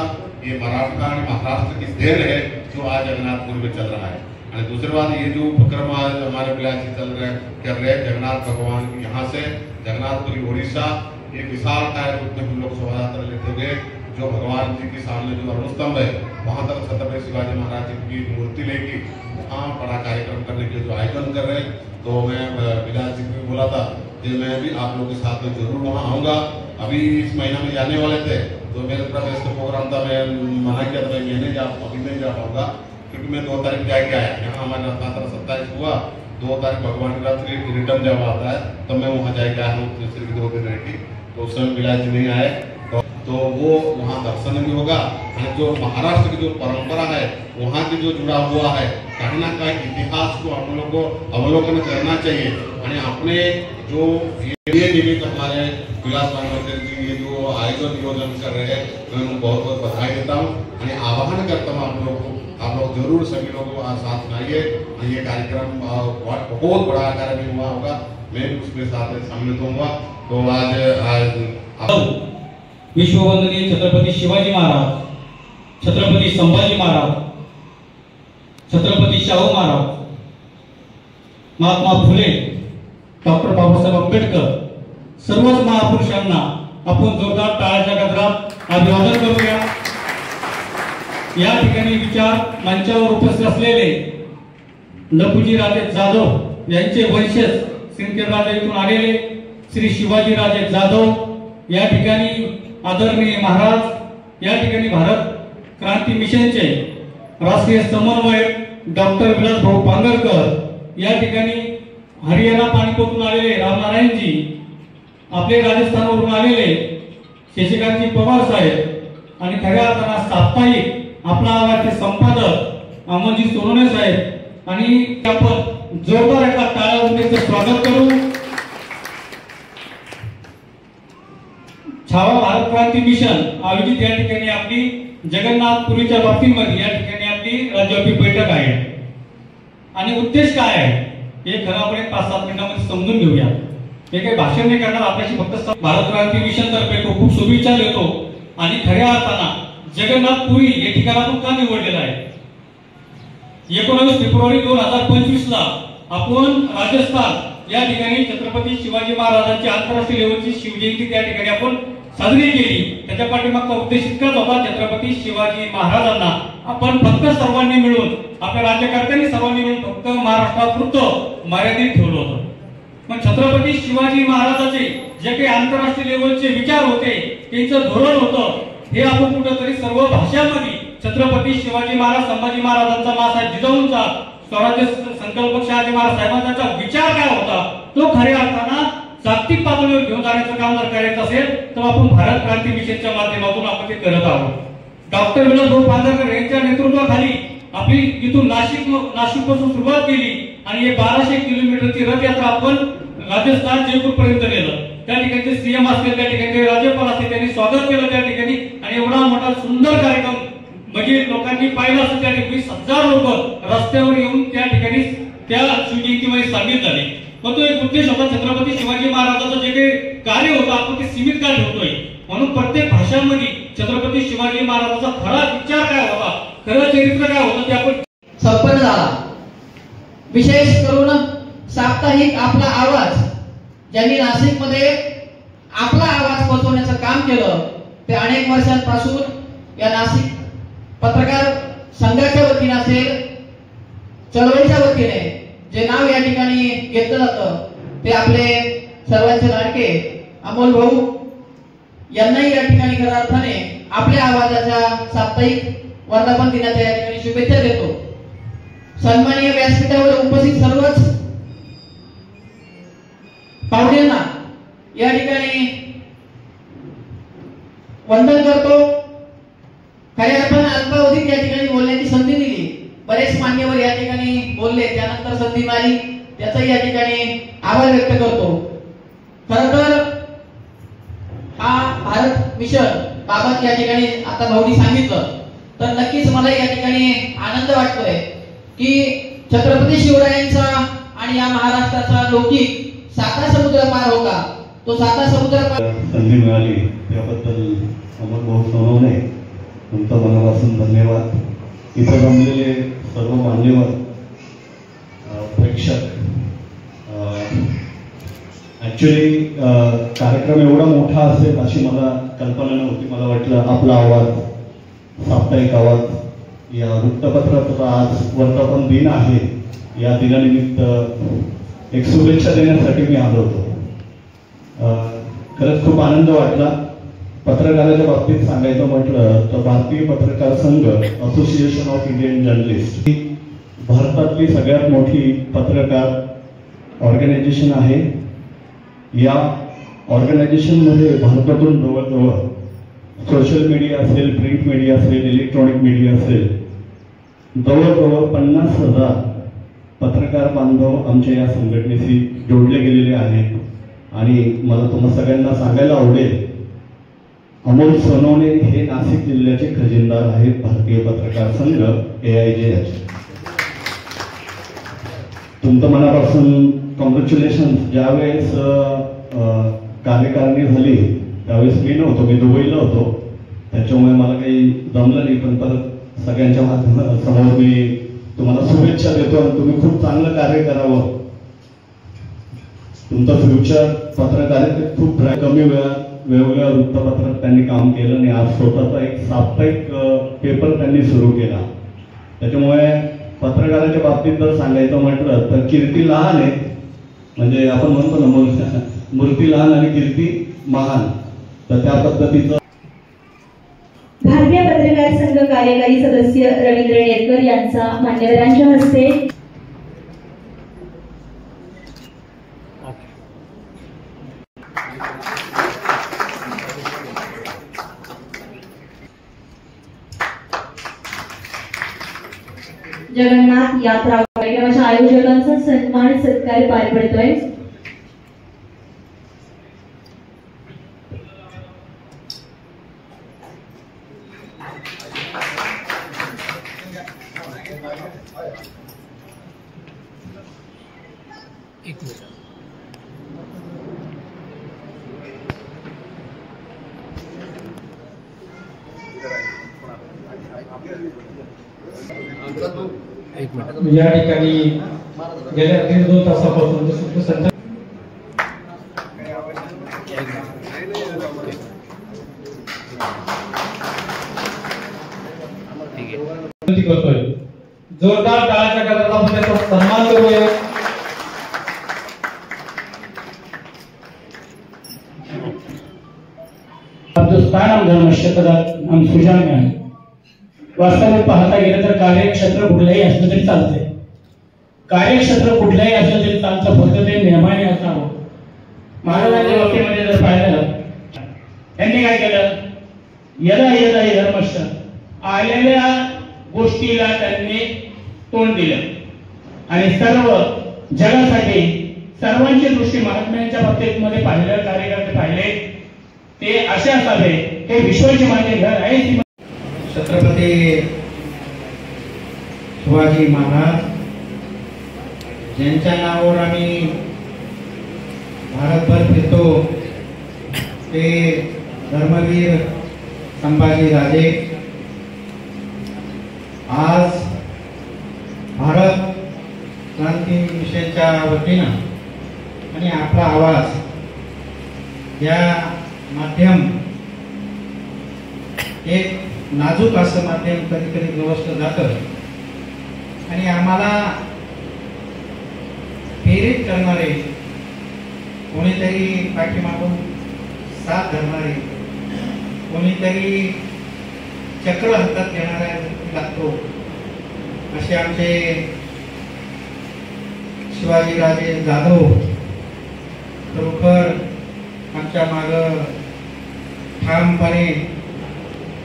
ये मराठा और महाराष्ट्र की देन है जो आज जगन्नाथपुर में चल रहा है। और दूसरी बात ये जो उपक्रम आज हमारे विलास जी कर रहे हैं जगन्नाथ भगवान की यहाँ से जगन्नाथपुरी उड़ीसा ये विशाल काय रूप में हम लोग शोभा यात्रा लेते हुए जो भगवान जी के सामने जो अरुण स्तंभ है वहाँ तक छत्रपति शिवाजी महाराज जी की मूर्ति लेके वहाँ बड़ा कार्यक्रम करने के जो आयोजन कर रहे हैं। तो मैं विलास जी को बोला था कि मैं भी आप लोगों के साथ में जरूर वहाँ आऊँगा। अभी इस महीना में जाने वाले थे तो मेरे तरफ ऐसा प्रोग्राम था, मैं मना किया था मैं नहीं जा अभी नहीं जा पाऊंगा क्योंकि मैं 2 तारीख जाके आया। यहाँ हमारे रथ यात्रा 27 हुआ 2 तारीख भगवान का रिटर्न जब आता है तब मैं वहाँ जाके आया हूँ सिर्फ 2 दिन रह के, तो उस समय मिला जी नहीं आए तो वो वहाँ दर्शन भी होगा। और जो महाराष्ट्र की जो परंपरा है वहाँ की जो जुड़ा हुआ है कहीं ना कहीं इतिहास को हम लोग को अवलोकन करना चाहिए। और अपने जो ये निमित्त हमारे विलास भांगरकर जी ये जो आयोजन नियोजन कर रहे हैं मैं उनको बहुत बहुत बधाई देता हूँ और आह्वान करता हूँ आप लोग को, आप लोग जरूर सभी लोग साथ में आइए। ये कार्यक्रम बहुत बड़ा आकार में हुआ होगा, मैं भी उसके साथ सम्मिलित होऊंगा। तो आज विश्ववंदनीय छत्रपति शिवाजी महाराज, छत्रपति संभाजी महाराज, छत्रपति शाहू महाराज, महात्मा फुले, डॉक्टर बाबासाहेब आंबेडकर सर्वच महापुरुषांना आपण जोरदार टाळ्याच्या गजरात अभिवादन करूया। या ठिकाणी विचार मंचावर उपस्थित असलेले लखुजी राजे जाधव यांचे वंशज सिंदखेडराजा येथून आलेले श्री शिवाजी राजे जाधव या ठिकाणी आदरणीय महाराज, या ठिकाणी भारत क्रांती मिशनचे राष्ट्रीय समन्वयक डॉक्टर विलास भाऊ पांगरकर, या ठिकाणी हरियाणा पाणीपतून आलेले रामनारायणजी, आपले राजस्थानवरून आलेले शशिकांतजी पवार साहेब आणि खऱ्या अर्थानं साप्ताहिक आपला आवाजचे संपादक अमोलजी सोनवणे साहेब आणि आपण जोरदार एका टाळ्या स्वागत करू। छावा भारत क्रांती मिशन आयोजित या ठिकाणी आपली जगन्नाथपुरीच्या बाबतीमध्ये या ठिकाणी आपली राज्यव्यापी बैठक आहे आणि उद्देश काय आहे हे खरं आपण 5-7 मिनिटांमध्ये समजून घेऊया। हे काही भाषण नाही करणार, आपल्याशी फक्त भारत क्रांती मिशन तर्फे खूप शुभेच्छा देतो आणि खऱ्या अर्थानं जगन्नाथपुरी हे ठिकाण आपण का निवडलेलं आहे। 19 फेब्रुवारी 2025 ला आपण राजस्थान या ठिकाणी छत्रपती शिवाजी महाराजांची आंतरराष्ट्रीय लेवलची शिवजयंती त्या ठिकाणी आपण साजरी केली। त्याच्या पाठीमागचा उद्देश इतकाच होता, छत्रपती शिवाजी महाराजांना आपण फक्त सर्वांनी मिळून, आपल्या राज्यकर्त्यांनी सर्वांनी मिळून फक्त महाराष्ट्रापुरतं मर्यादित ठेवलं होतं। पण छत्रपती शिवाजी महाराजांचे जे काही आंतरराष्ट्रीय लेवलचे विचार होते, त्यांचं धोरण होतं, हे आपण कुठेतरी सर्व भाषांमध्ये छत्रपती शिवाजी महाराज, संभाजी महाराजांचा, मासाहेब जिजाऊंचा, स्वराज्य संकल्पक शहाजी महाराज साहेबांचा विचार काय होता, तो खऱ्या अर्थानं जागतिक पातळीवर घेऊन जाण्याचं काम जर करायचं असेल तर आपण भारत क्रांती मिशनच्या माध्यमातून आपण ते करत आहोत। डॉक्टर विलास भाऊ पांगरकर यांच्या नेतृत्वाखाली आपली इथून नाशिकपासून सुरुवात केली आणि हे 1200 किलोमीटरची रथयात्रा आपण राजस्थान जयपूर पर्यंत नेलं। त्या ठिकाणी सीएम असतील, त्या ठिकाणी राज्यपाल असतील, त्यांनी स्वागत केलं त्या ठिकाणी आणि एवढा मोठा सुंदर कार्यक्रम म्हणजे लोकांनी पाहिलं असं त्या ठिकाणी 20,000 लोक रस्त्यावर येऊन त्या ठिकाणी त्या शिवजयंतीमध्ये सामील झाले। पण तो एक उद्देश होता, छत्रपती शिवाजी महाराजांचं जे काही कार्य होतं आपण ते सीमित का ठेवतोय, म्हणून प्रत्येक भाषांमध्ये छत्रपती शिवाजी महाराजांचा खरा विचार काय होता, खरं चरित्र काय होतं ते आपण संपन्न झाला। विशेष करून साप्ताहिक आपला आवाज ज्यांनी नाशिकमध्ये आपला आवाज पोहोचवण्याचं काम केलं ते अनेक वर्षांपासून या नाशिक पत्रकार संघाच्या वतीने असेल, चळवळीच्या वतीने जे नाव या ठिकाणी घेतलं जातं ते आपले सर्वांचे लाडके अमोल भाऊ यांनाही या ठिकाणी खऱ्या अर्थाने आपल्या आवाजाच्या साप्ताहिक वर्धापन दिनाच्या या ठिकाणी शुभेच्छा देतो। सन्माननीय व्यासपीठावर उपस्थित सर्वच पाहुण्यांना या ठिकाणी वंदन करतो। खऱ्या अर्थाने अल्पावधीत या ठिकाणी बोलण्याची संधी दिली, बरेच मान्यवर या ठिकाणी बोलले, त्यानंतर संधी मिळाली त्याचाही या ठिकाणी आभार व्यक्त करतो। खरं तर हा भारत मिशन बाबत या ठिकाणी आता भाऊनी सांगितलं तर नक्कीच मला या ठिकाणी आनंद वाटतोय की छत्रपती शिवरायांचा आणि या महाराष्ट्राचा लौकिक 7 समुद्र पार होता, तो 7 समुद्र पार संधी मिळाली त्याबद्दल अमोल भाऊ सोनवणे तुमचं मनापासून धन्यवाद। इथे जमलेले सर्व मान्यवर प्रेक्षक, ऍक्च्युली कार्यक्रम एवढा मोठा असेल अशी मला कल्पना नव्हती। मला वाटलं आपला आवाज, साप्ताहिक आवाज या वृत्तपत्राचा आज वर्धापन दिन आहे, या दिनानिमित्त एक शुभेच्छा देण्यासाठी मी आलो होतो। खरंच खूप आनंद वाटला। पत्रकाराच्या बाबतीत सांगायचं म्हटलं तर भारतीय पत्रकार संघ, असोसिएशन ऑफ इंडियन जर्नलिस्ट ही भारतातली सगळ्यात मोठी पत्रकार ऑर्गनायझेशन आहे. या ऑर्गनायझेशनमध्ये भारतातून जवळजवळ सोशल मीडिया असेल, प्रिंट मीडिया असेल, इलेक्ट्रॉनिक मीडिया असेल, जवळजवळ 50,000 पत्रकार बांधव आमच्या या संघटनेशी जोडले गेलेले आहेत. आणि मला तुम्हा सगळ्यांना सांगायला आवडेल, अमोल सोनवणे हे नाशिक जिल्ह्याचे खजिनदार आहेत भारतीय पत्रकार संघ AIJ. तुमचं मनापासून कॉंग्रॅच्युलेशन. ज्यावेळेस कार्यकारिणी झाली त्यावेळेस मी नव्हतो, मी दुबईला होतो, त्याच्यामुळे मला काही जमलं नाही. पण परत सगळ्यांच्या समोर मी तुम्हाला शुभेच्छा देतो आणि तुम्ही खूप चांगलं कार्य करावं. तुमचं फ्युचर पत्रकारितेत खूप कमी वेळात वेगवेगळ्या वृत्तपत्रात त्यांनी काम केलं आणि आज स्वतःचा एक साप्ताहिक पेपर त्यांनी सुरू केला. त्याच्यामुळे पत्रकाराच्या बाबतीत जर सांगायचं म्हटलं तर कीर्ती लहान आहे, म्हणजे आपण म्हणतो ना मूर्ती लहान आणि कीर्ती महान, तर त्या पद्धतीचं. भारतीय पत्रकार संघ कार्यकारी सदस्य रवींद्र नेरकर यांचा मान्यवरांच्या हस्ते जगन्नाथ यात्रा कार्यक्रमाच्या आयोजकांचा सन्मान सत्कार पार पडतोय. या ठिकाणी गेल्या 1.5-2 तासापासून सूत्रसंचालन करतोय. जोरदार टाळ्याच्या गजरात आपण त्याचा सन्मान करूया. हिंदुस्तान धर्मस्य हम सुजान. वास्तविक पाहता गेलं तर कार्यक्षेत्र कुठलंही असलं तरी चालतंय, कार्यक्षेत्र कुठलंही असलं तरी चालतं, फक्त ते नियमाने असावं. महाराजांच्या बाबतीमध्ये जर पाहिलं, त्यांनी काय केलं, यदा यदा हि धर्मस्य, आलेल्या गोष्टीला त्यांनी तोंड दिलं आणि सर्व जगासाठी सर्वांची दृष्टी महात्म्यांच्या बाबतीत मध्ये पाहिलं, कार्यकर्ते पाहिले ते असे असावे, हे विश्वाचे माझे घर आहे. छत्रपती शिवाजी महाराज ज्यांच्या नावावर आम्ही भारतभर फिरतो ते धर्मवीर संभाजी राजे आज भारत क्रांती मिशनच्या वतीनं आणि आपला आवाज या माध्यम एक नाजूक असं माध्यम कधी कधी गवसलं जातं आणि आम्हाला प्रेरित करणारे कोणीतरी पाठीमागून साथ धरणारे कोणीतरी चक्र हातात घेणारा लागतो असे आमचे शिवाजीराजे जाधव खरोखर आमच्या मागं ठामपणे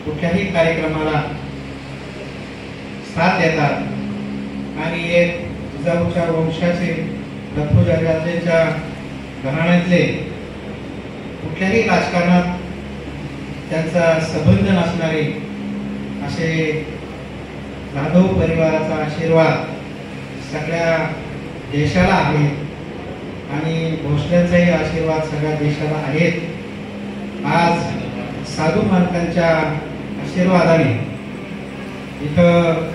कुठल्याही कार्यक्रमाला साथ देतात आणि एक जिजाऊच्या वंशाचे लखुराजांच्या घराण्यातले कुठल्याही राजकारणात त्यांचा संबंध नसणारे असे जाधव परिवाराचा आशीर्वाद सगळ्या देशाला आहे आणि भोसल्यांचाही आशीर्वाद सगळ्या देशाला आहेत. आज साधू महाराजांच्या आशीर्वादाने इथं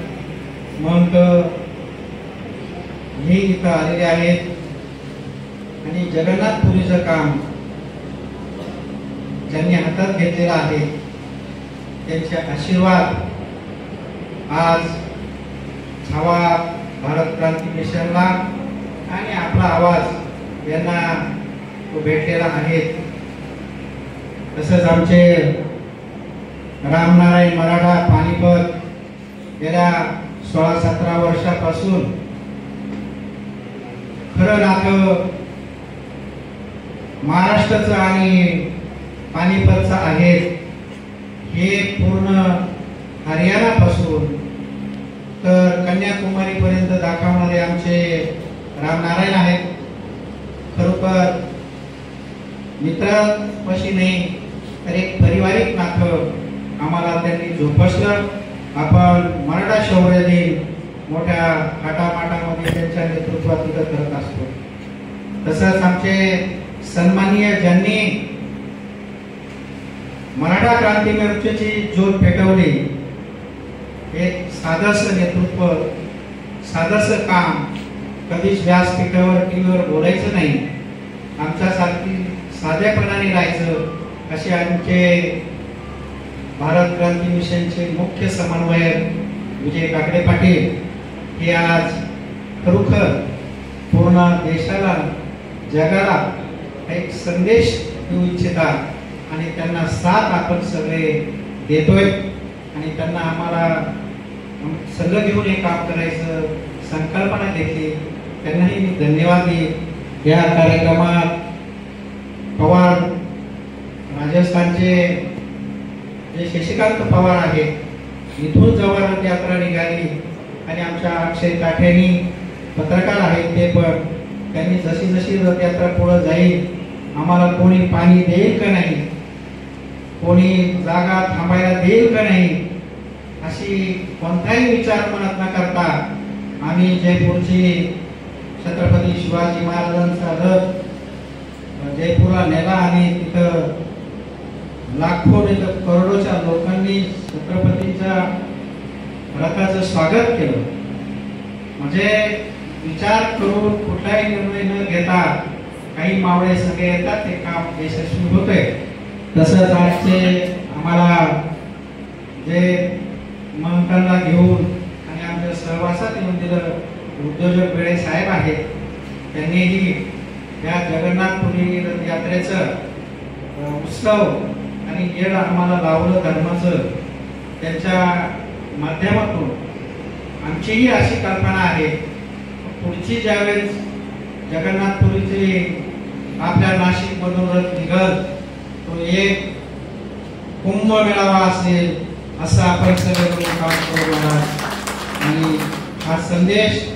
महंत हे इथं आलेले आहेत आणि जगन्नाथपुरीचं काम ज्यांनी हातात घेतलेलं आहे त्यांचे आशीर्वाद आज छावा भारत क्रांती मिशनला आणि आपला आवाज यांना तो भेटलेला आहे. तसंच आमचे रामनारायण मराठा पानिपत गेल्या 16-17 वर्षापासून खरं नातं महाराष्ट्राचं आणि पानिपतचं आहे. हे पूर्ण हरियाणापासून तर कन्याकुमारी पर्यंत दाखवणारे आमचे रामनारायण आहेत. खरोखर मित्रापाशी नाही तर एक पारिवारिक नातं आम्हाला त्यांनी जोपासलं. आपण मराठा शौर्य दिन मोठ्या थाटामाटामध्ये त्यांच्या नेतृत्वात तिथं करत असतो. तसंच आमचे सन्माननीय ज्यांनी मराठा क्रांती मोर्चाची ज्योत पेटवली, एक साधंसं नेतृत्व, साधंसं काम, कधीच व्यासपीठावर टीव्हीवर बोलायचं नाही, आमच्यासारखी साधेपणाने राहायचं असे आमचे भारत क्रांती मिशनचे मुख्य समन्वयक विजय काकडे पाटील हे आज खरोखर पूर्ण देशाला जगाला एक संदेश देऊ इच्छितात आणि त्यांना साथ आपण सगळे देतोय आणि त्यांना आम्हाला सगळं घेऊन हे काम करायचं संकल्पना घेतली. त्यांनाही मी धन्यवाद देईन. या कार्यक्रमात पवार राजस्थानचे जे शशिकांत पवार आहेत इथून जवाहर यात्रा निघाली आणि आमच्या अक्षय काठ्यांनी पत्रकार आहेत ते पण त्यांनी जशी जशी रथयात्रा पुढे जाईल आम्हाला कोणी पाणी देईल का नाही, कोणी जागा थांबायला देईल का नाही अशी कोणताही विचार मनात न करता आम्ही जयपूरची छत्रपती शिवाजी महाराजांचा रथ जयपूरला नेला आणि तिथं लाखो करोडोच्या लोकांनी छत्रपतीच्या रथाचं स्वागत केलं. म्हणजे विचार करून कुठलाही निर्णय न घेता काही मावळे सगळे येतात ते काम यशस्वी होते. तसंच आजचे आम्हाला जे महंतांना घेऊन आणि आमच्या सहवासात येऊन दिलं उद्योजक बेळे साहेब आहेत, त्यांनीही या जगन्नाथपुरी यात्रेचं उत्सव आणि येड आम्हाला लावलं धर्माचं. त्यांच्या माध्यमातून आमचीही अशी कल्पना आहे पुढची ज्यावेळेस जगन्नाथपुरीची आपल्या नाशिक मधून रथ निघत तो एक कुंभ मेळावा असेल असं आपण सगळे काम करू आणि हा संदेश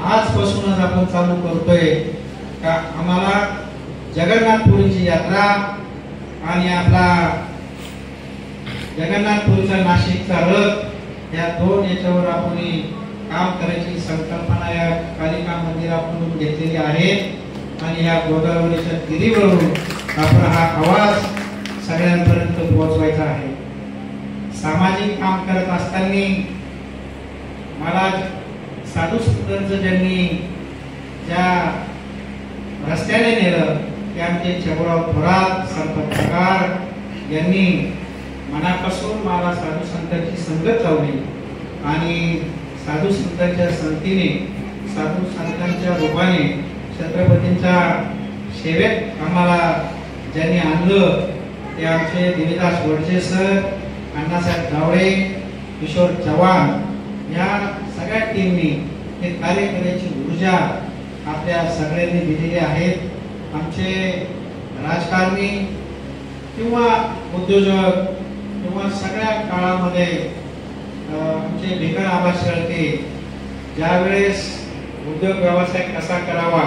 आजपासूनच आपण चालू करतोय का आम्हाला जगन्नाथपुरीची यात्रा आणि आपला जगन्नाथपुरीचा नाशिकचा रथ या दोन याच्यावर आपण काम करायची संकल्पना या कालिका मंदिराकडून घेतलेली आहे आणि या गोदावरीच्या तिरीवरून आपण हा आवाज सगळ्यांपर्यंत पोहोचवायचा आहे. सामाजिक काम करत असताना मला साधू संतांचं ज्यांनी ज्या रस्त्याने नेलं ते आमचे छगुराव थोरात संत पगार यांनी मनापासून मला साधू संतांची संगत लावली आणि साधू संतांच्या संगतीने साधू संतांच्या रूपाने छत्रपतींच्या सेवेत आम्हाला ज्यांनी आणलं ते आमचे देवीदास वडजे सर, अण्णासाहेब गावडे, किशोर चव्हाण या सगळ्या टीमनी हे कार्य करण्याची ऊर्जा आपल्या सगळ्यांनी दिलेली आहेत. आमचे राजकारणी किंवा उद्योजक किंवा सगळ्या काळामध्ये आमचे भिकर आबा शेळके ज्या वेळेस उद्योग व्यवसाय कसा करावा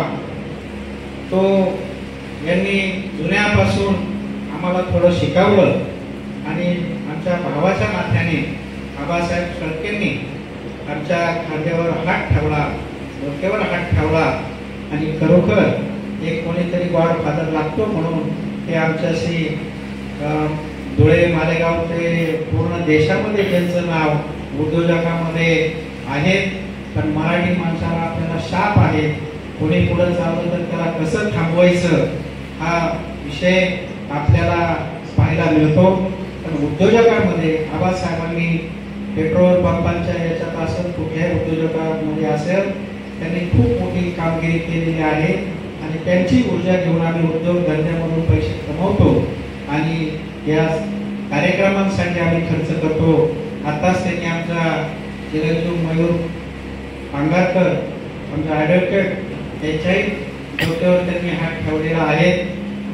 तो यांनी जुन्यापासून आम्हाला थोडं शिकवलं आणि आमच्या भावाच्या नात्याने आबासाहेब शेळकेंनी आमच्या खांद्यावर हात ठेवला, डोक्यावर हात ठेवला आणि खरोखर एक कोणीतरी गॉडफादर लागतो म्हणून ते आमच्याशी धुळे मालेगाव ते पूर्ण देशामध्ये त्यांचं नाव उद्योजकामध्ये आहेत. पण मराठी माणसाला आपल्याला शाप आहे, कोणी पुढे चाललं तर त्याला कसं थांबवायचं हा विषय आपल्याला पाहायला मिळतो. पण उद्योजकांमध्ये आबासाहेबांनी पेट्रोल पंपांच्या याच्यात असेल कुठल्याही उद्योजकांमध्ये असेल त्यांनी खूप मोठी कामगिरी केलेली आहे आणि त्यांची ऊर्जा घेऊन आम्ही उद्योग धंद्यामधून पैसे कमवतो आणि या कार्यक्रमांसाठी आम्ही खर्च करतो. आताच त्यांनी आमचा चिरंजीव मयूर पांगारकर आमचा ॲडव्होकेट त्याच्याही डोक्यावर त्यांनी हात ठेवलेला आहे.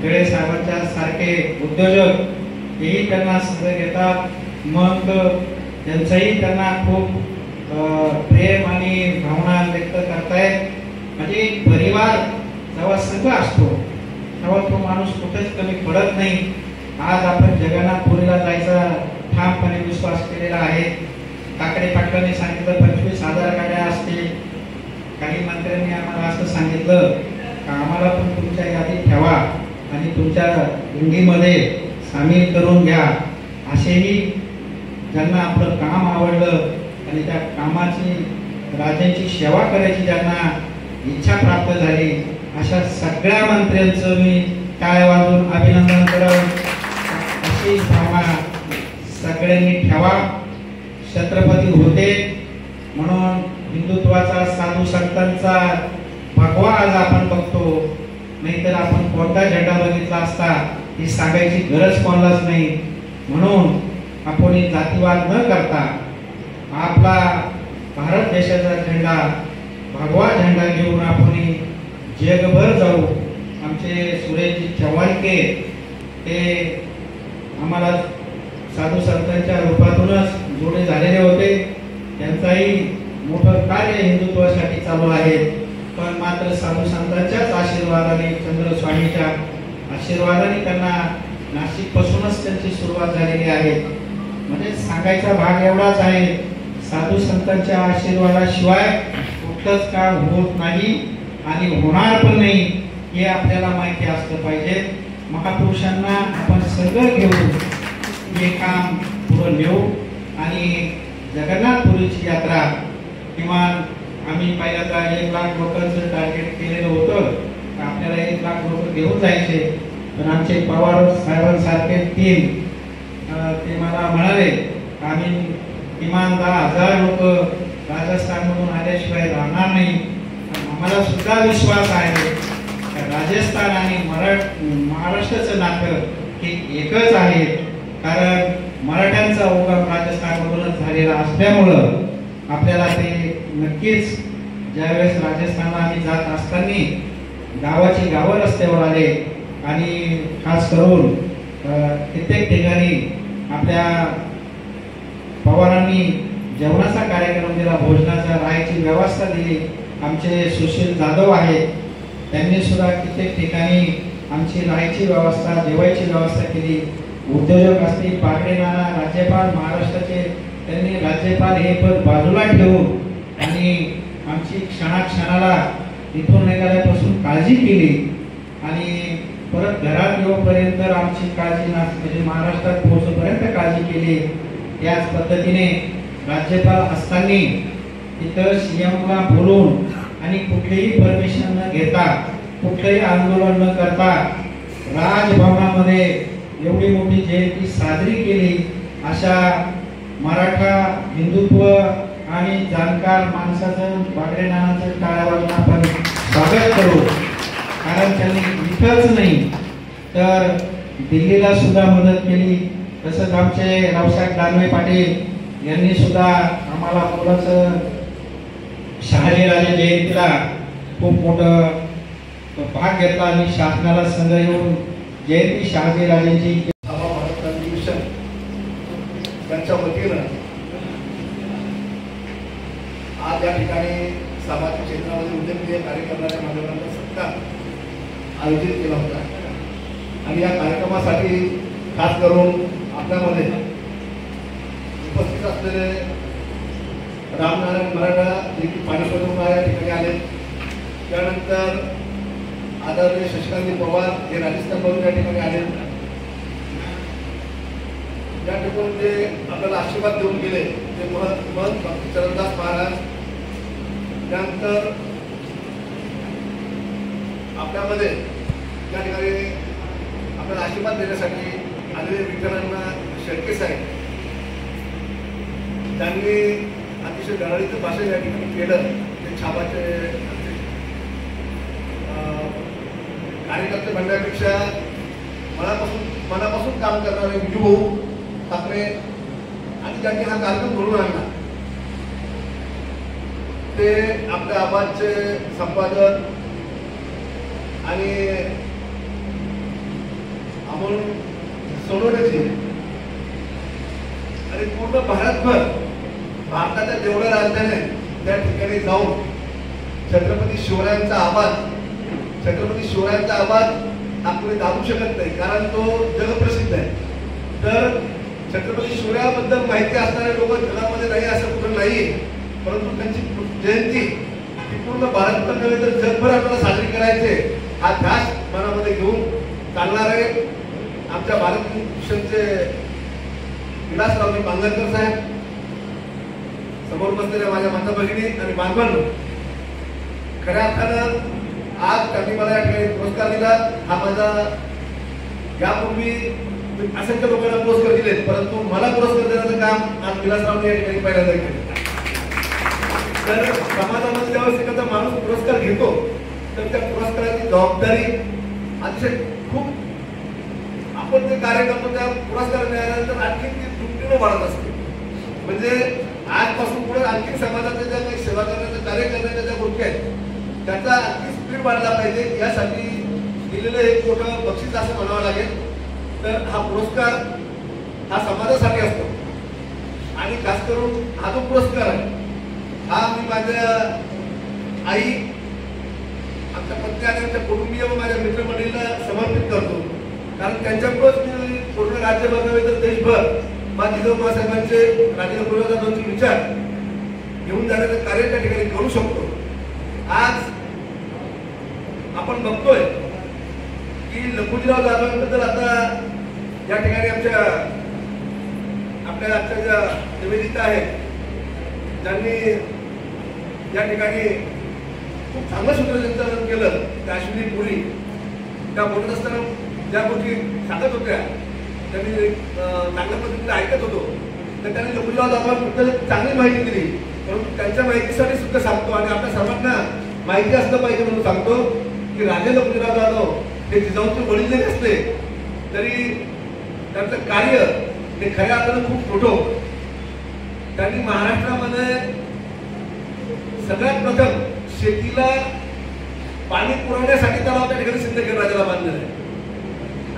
गळे साहेबांच्या सारखे उद्योजक हेही त्यांना संघ घेतात. मग त्यांचाही त्यांना खूप प्रेम आणि भावना व्यक्त करतायत. म्हणजे परिवार जेव्हा संघ असतो तेव्हा तो माणूस कुठेच कमी पडत नाही. आज आपण जगन्नाथपुरीला जायचा ठामपणे विश्वास केलेला आहे. काकडे पाटलांनी सांगितलं 25,000 गाड्या असतील. काही मंत्र्यांनी आम्हाला असं सांगितलं का आम्हाला पण तुमच्या यादीत ठेवा आणि तुमच्या दिंडीमध्ये सामील करून घ्या. असेही ज्यांना आपलं काम आवडलं आणि त्या कामाची राजांची सेवा करायची ज्यांना इच्छा प्राप्त झाली अशा सगळ्या मंत्र्यांचं मी टाळ्या वाजवून अभिनंदन करावं. अशी भावना सगळ्यांनी ठेवा. छत्रपती होते म्हणून हिंदुत्वाचा साधू संतांचा भगवा आज आपण बघतो. नाहीतर आपण कोणता झेंडा बघितला असता ही सांगायची गरज कोणालाच नाही. म्हणून आपण जातीवाद न करता आपला भारत देशाचा झेंडा भगवा झेंडा घेऊन आपण जगभर जाऊ. आमचे सुरेशजी चव्हाणके ते आम्हाला साधू संतांच्या रूपातूनच जोडे झालेले होते. त्यांचाही मोठं कार्य हिंदुत्वासाठी चालू आहे. पण मात्र साधू संतांच्याच आशीर्वादाने चंद्रस्वामीच्या आशीर्वादाने त्यांना नाशिक पासूनच त्यांची सुरुवात झालेली आहे. म्हणजे सांगायचा भाग एवढाच आहे, साधू संतांच्या आशीर्वादाशिवाय कुठलंच काम होत नाही आणि होणार पण नाही हे आपल्याला माहिती असलं पाहिजे. महापुरुषांना आपण सगळं घेऊन हे काम पुढे नेऊ आणि जगन्नाथपुरीची यात्रा किमान आम्ही पहिल्यांदा 1 लाख लोकांचं टार्गेट केलेलं होतं. आपल्याला 1 लाख लोक घेऊन जायचे. पण आमचे पवार साहेबांसारखे टीम ते मला म्हणाले आम्ही किमान 10,000 लोक राजस्थानमधून आल्याशिवाय राहणार नाही. आम्हाला सुद्धा विश्वास आहे राजस्थान आणि महाराष्ट्राचं नातं हे एकच आहे. कारण मराठ्यांचा उगम राजस्थानमधूनच झालेला असल्यामुळं आपल्याला ते नक्कीच ज्यावेळेस राजस्थानला आम्ही जात असताना गावाची गावं रस्त्यावर आले आणि खास करून कित्येक ठिकाणी आपल्या पवारांनी जेवणाचा कार्यक्रम दिला, भोजनाचा राहायची व्यवस्था दिली. आमचे सुशील जाधव आहेत त्यांनी सुद्धा कित्येक ठिकाणी आमची राहायची व्यवस्था जेवायची व्यवस्था केली. उद्योजक असतील पागडे नाना राज्यपाल महाराष्ट्राचे त्यांनी राज्यपाल हे पद बाजूला ठेवून आणि आमची क्षणाक्षणाला इथून निघाल्यापासून काळजी केली आणि परत घरात येऊपर्यंत आमची काळजी म्हणजे महाराष्ट्रात पोहोचेपर्यंत काळजी केली. याच पद्धतीने राज्यपाल असताना तिथं सीएमला बोलून आणि कुठलीही परमिशन न घेता कुठलंही आंदोलन न करता राजभवनामध्ये एवढी मोठी जयंती साजरी केली. अशा मराठा हिंदुत्व आणि जाणकार माणसाचं बागडे नानाचं टाळ्या वाजवून आपण स्वागत करू. कारण त्यांनी इथंच नाही तर दिल्लीला सुद्धा मदत केली. तसंच आमचे रावसाहेब दानवे पाटील यांनी सुद्धा आम्हाला मुलाचं शहाजीराजे जयंतीला खूप मोठं भाग घेतला आणि शासनाला संघ येऊन जयंती शहाजीराजेंची त्यांच्या वतीनं आज या ठिकाणी सामाजिक क्षेत्रामध्ये उल्लेखनीय कार्य करणाऱ्या मान्यवरांचा सत्कार आयोजित केला होता आणि या कार्यक्रमासाठी खास करून आपल्यामध्ये उपस्थित असलेले रामनारायण मराठा जे की पाणीपतून या ठिकाणी आले. त्यानंतर आदरणीय शशिकांत पवार हे राजस्थानमधून या ठिकाणी आले. या ठिकाणी जे आपल्याला आशीर्वाद देऊन गेले ते महंत चरणदास महाराज. त्यानंतर आपल्यामध्ये या ठिकाणी आपल्याला आशीर्वाद देण्यासाठी आलेले विठ्ठलांना शेळके साहेब त्यांनी अतिशय धडाडीचं भाषण या ठिकाणी केलं. ते छापाचे कार्यकर्ते म्हणण्यापेक्षा मनापासून काम करणारे विजूभाऊ ठाकरे आणि ज्यांनी हा कार्यक्रम घडवून आणला ते आपल्या आबांचे संपादक आणि अमोल सोनवणेजी आणि पूर्ण भारतभर भारताच्या जेवढ्या राजधान्या त्या ठिकाणी जाऊन छत्रपती शिवरायांचा आवाज आपण दाबू शकत नाही, कारण तो जगप्रसिद्ध आहे. तर छत्रपती शिवरायाबद्दल माहिती असणारे लोक जगामध्ये नाही असं कुठं नाही, परंतु त्यांची जयंती ही पूर्ण भारतभर नव्हे तर जगभर आपल्याला साजरी करायचे हा ध्यास मनामध्ये घेऊन चालणार आहे. आमच्या भारत मिशनचे विलासराव पांगरकर साहेब, समोर बसलेल्या माझ्या माता भगिनी आणि बांधवांनो, खऱ्या अर्थानं आज त्यांनी मला या ठिकाणी पुरस्कार दिला. हा माझा यापूर्वी असंख्य लोकांना पुरस्कार दिले, परंतु मला पुरस्कार देण्याचं काम आज विलासरावने या ठिकाणी पहिल्यांदा केलं. तर समाजामध्ये ज्यावेळेस एखादा माणूस पुरस्कार घेतो तर त्या पुरस्काराची जबाबदारी अतिशय खूप, आपण जे कार्य करतो त्या पुरस्कार मिळाल्यानंतर आणखी ती दुपटीने वाढत असते. म्हणजे आजपासून पुढे आणखी समाजाचे ज्या काही सेवा करण्याचं कार्य करण्याच्या ज्या गोष्टी आहेत त्याचा आणखी स्पीड वाढला पाहिजे, यासाठी दिलेलं एक मोठं बक्षीस असं म्हणावं लागेल. तर हा पुरस्कार हा समाजासाठी असतो आणि खास करून हा जो पुरस्कार आहे हा मी माझ्या आई, आमच्या पत्नी आणि आमच्या कुटुंबीय व माझ्या मित्रमंडळीला समर्पित करतो. कारण त्यांच्यामुळेच मी पूर्ण राज्यभर नव्हे तर देशभर जिजाऊ साहेबांचे राजेंद्र गुरुदादांचे विचार घेऊन जाण्याचं कार्य त्या ठिकाणी करू शकतो. आज आपण बघतोय की लखुजीराव जाधवांबद्दल आता या ठिकाणी आपल्या आजच्या ज्या निवेदिता आहेत ज्यांनी या ठिकाणी खूप चांगलं सूत्रसंचालन केलं, त्या अश्विनी पुरी, त्या बोलत असताना ज्या गोष्टी सांगत होत्या त्यांनी चांगल्या पद्धतीने ऐकत होतो, तर त्यांनी लखुजीराव जाधवांबद्दल चांगली माहिती दिली. परंतु त्यांच्या माहितीसाठी सुद्धा सांगतो आणि आपल्या सर्वांना माहिती असलं पाहिजे म्हणून सांगतो की राजे लखुजीराव जाधव हे जिजाऊचे वडील जरी असले तरी त्यांचं कार्य हे खऱ्या अर्थानं खूप मोठं. त्यांनी महाराष्ट्रामध्ये सगळ्यात प्रथम शेतीला पाणी पुरवण्यासाठी तलाव त्या ठिकाणी सिंदखेड राजाला बांधलेला आहे.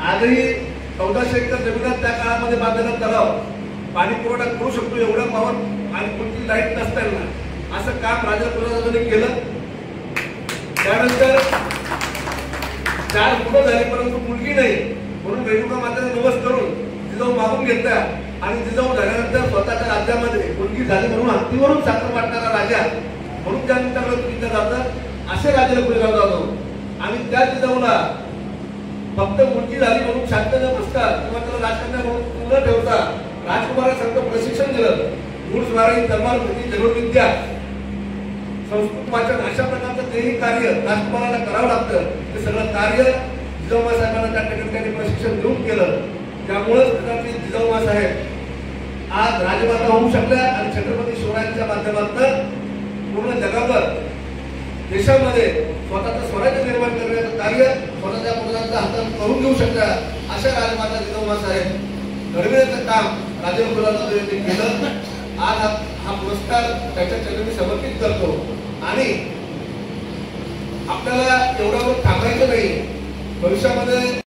आजही 1400 एकर जमिनीत त्या काळामध्ये बांधलेला तलाव पाणी पुरवठा करू शकतो एवढा पावर आणि कोणती लाईट नसताना असं काम राजा गुरुदादांनी केलं. त्यानंतर 4 मुलं झाली परंतु मुलगी नाही म्हणून रेणुका मातेचा नवस करून जिजाऊ मागून घेतल्या आणि जिजाऊ झाल्यानंतर स्वतःच्या राज्यामध्ये मुलगी झाली म्हणून हत्तीवरून साखर वाटणारा राजा म्हणून त्यांनी त्यांना बघितलं जातं. असे राजे लखुजीराव जाधव आणि त्या जिजाऊला फक्त मुलगी झाली म्हणून शांत न बसता किंवा त्याला राजकन्या म्हणून न ठेवता राजकुमारासारखं प्रशिक्षण दिलं. घोडस्वारी, तलवारबाजी, धनुर्विद्या, संस्कृत वाचन अशा प्रकारचं तेही कार्य राजकुमाराला करावं लागतं. ते सगळं कार्य जिजाऊ साहेबांना त्या ठिकाणी प्रशिक्षण देऊन केलं. त्यामुळेच जिजाऊ साहेब आज राजमाता होऊ शकल्या आणि छत्रपती शिवरायांच्या माध्यमातून पूर्ण जगावर देशामध्ये स्वतःचं स्वराज्य निर्माण करण्याचं कार्य स्वतःच्या मुलांच्या हातात करून घेऊ शकल्या. अशा राजमाता जिजाऊ साहेब घडविण्याचं काम राजेंद्र गुरुदादांनी केलं. आज हा पुरस्कार त्याच्या चरणी समर्पित करतो आणि आपल्याला एवढ्यावर थांबायचं नाही. भविष्यामध्ये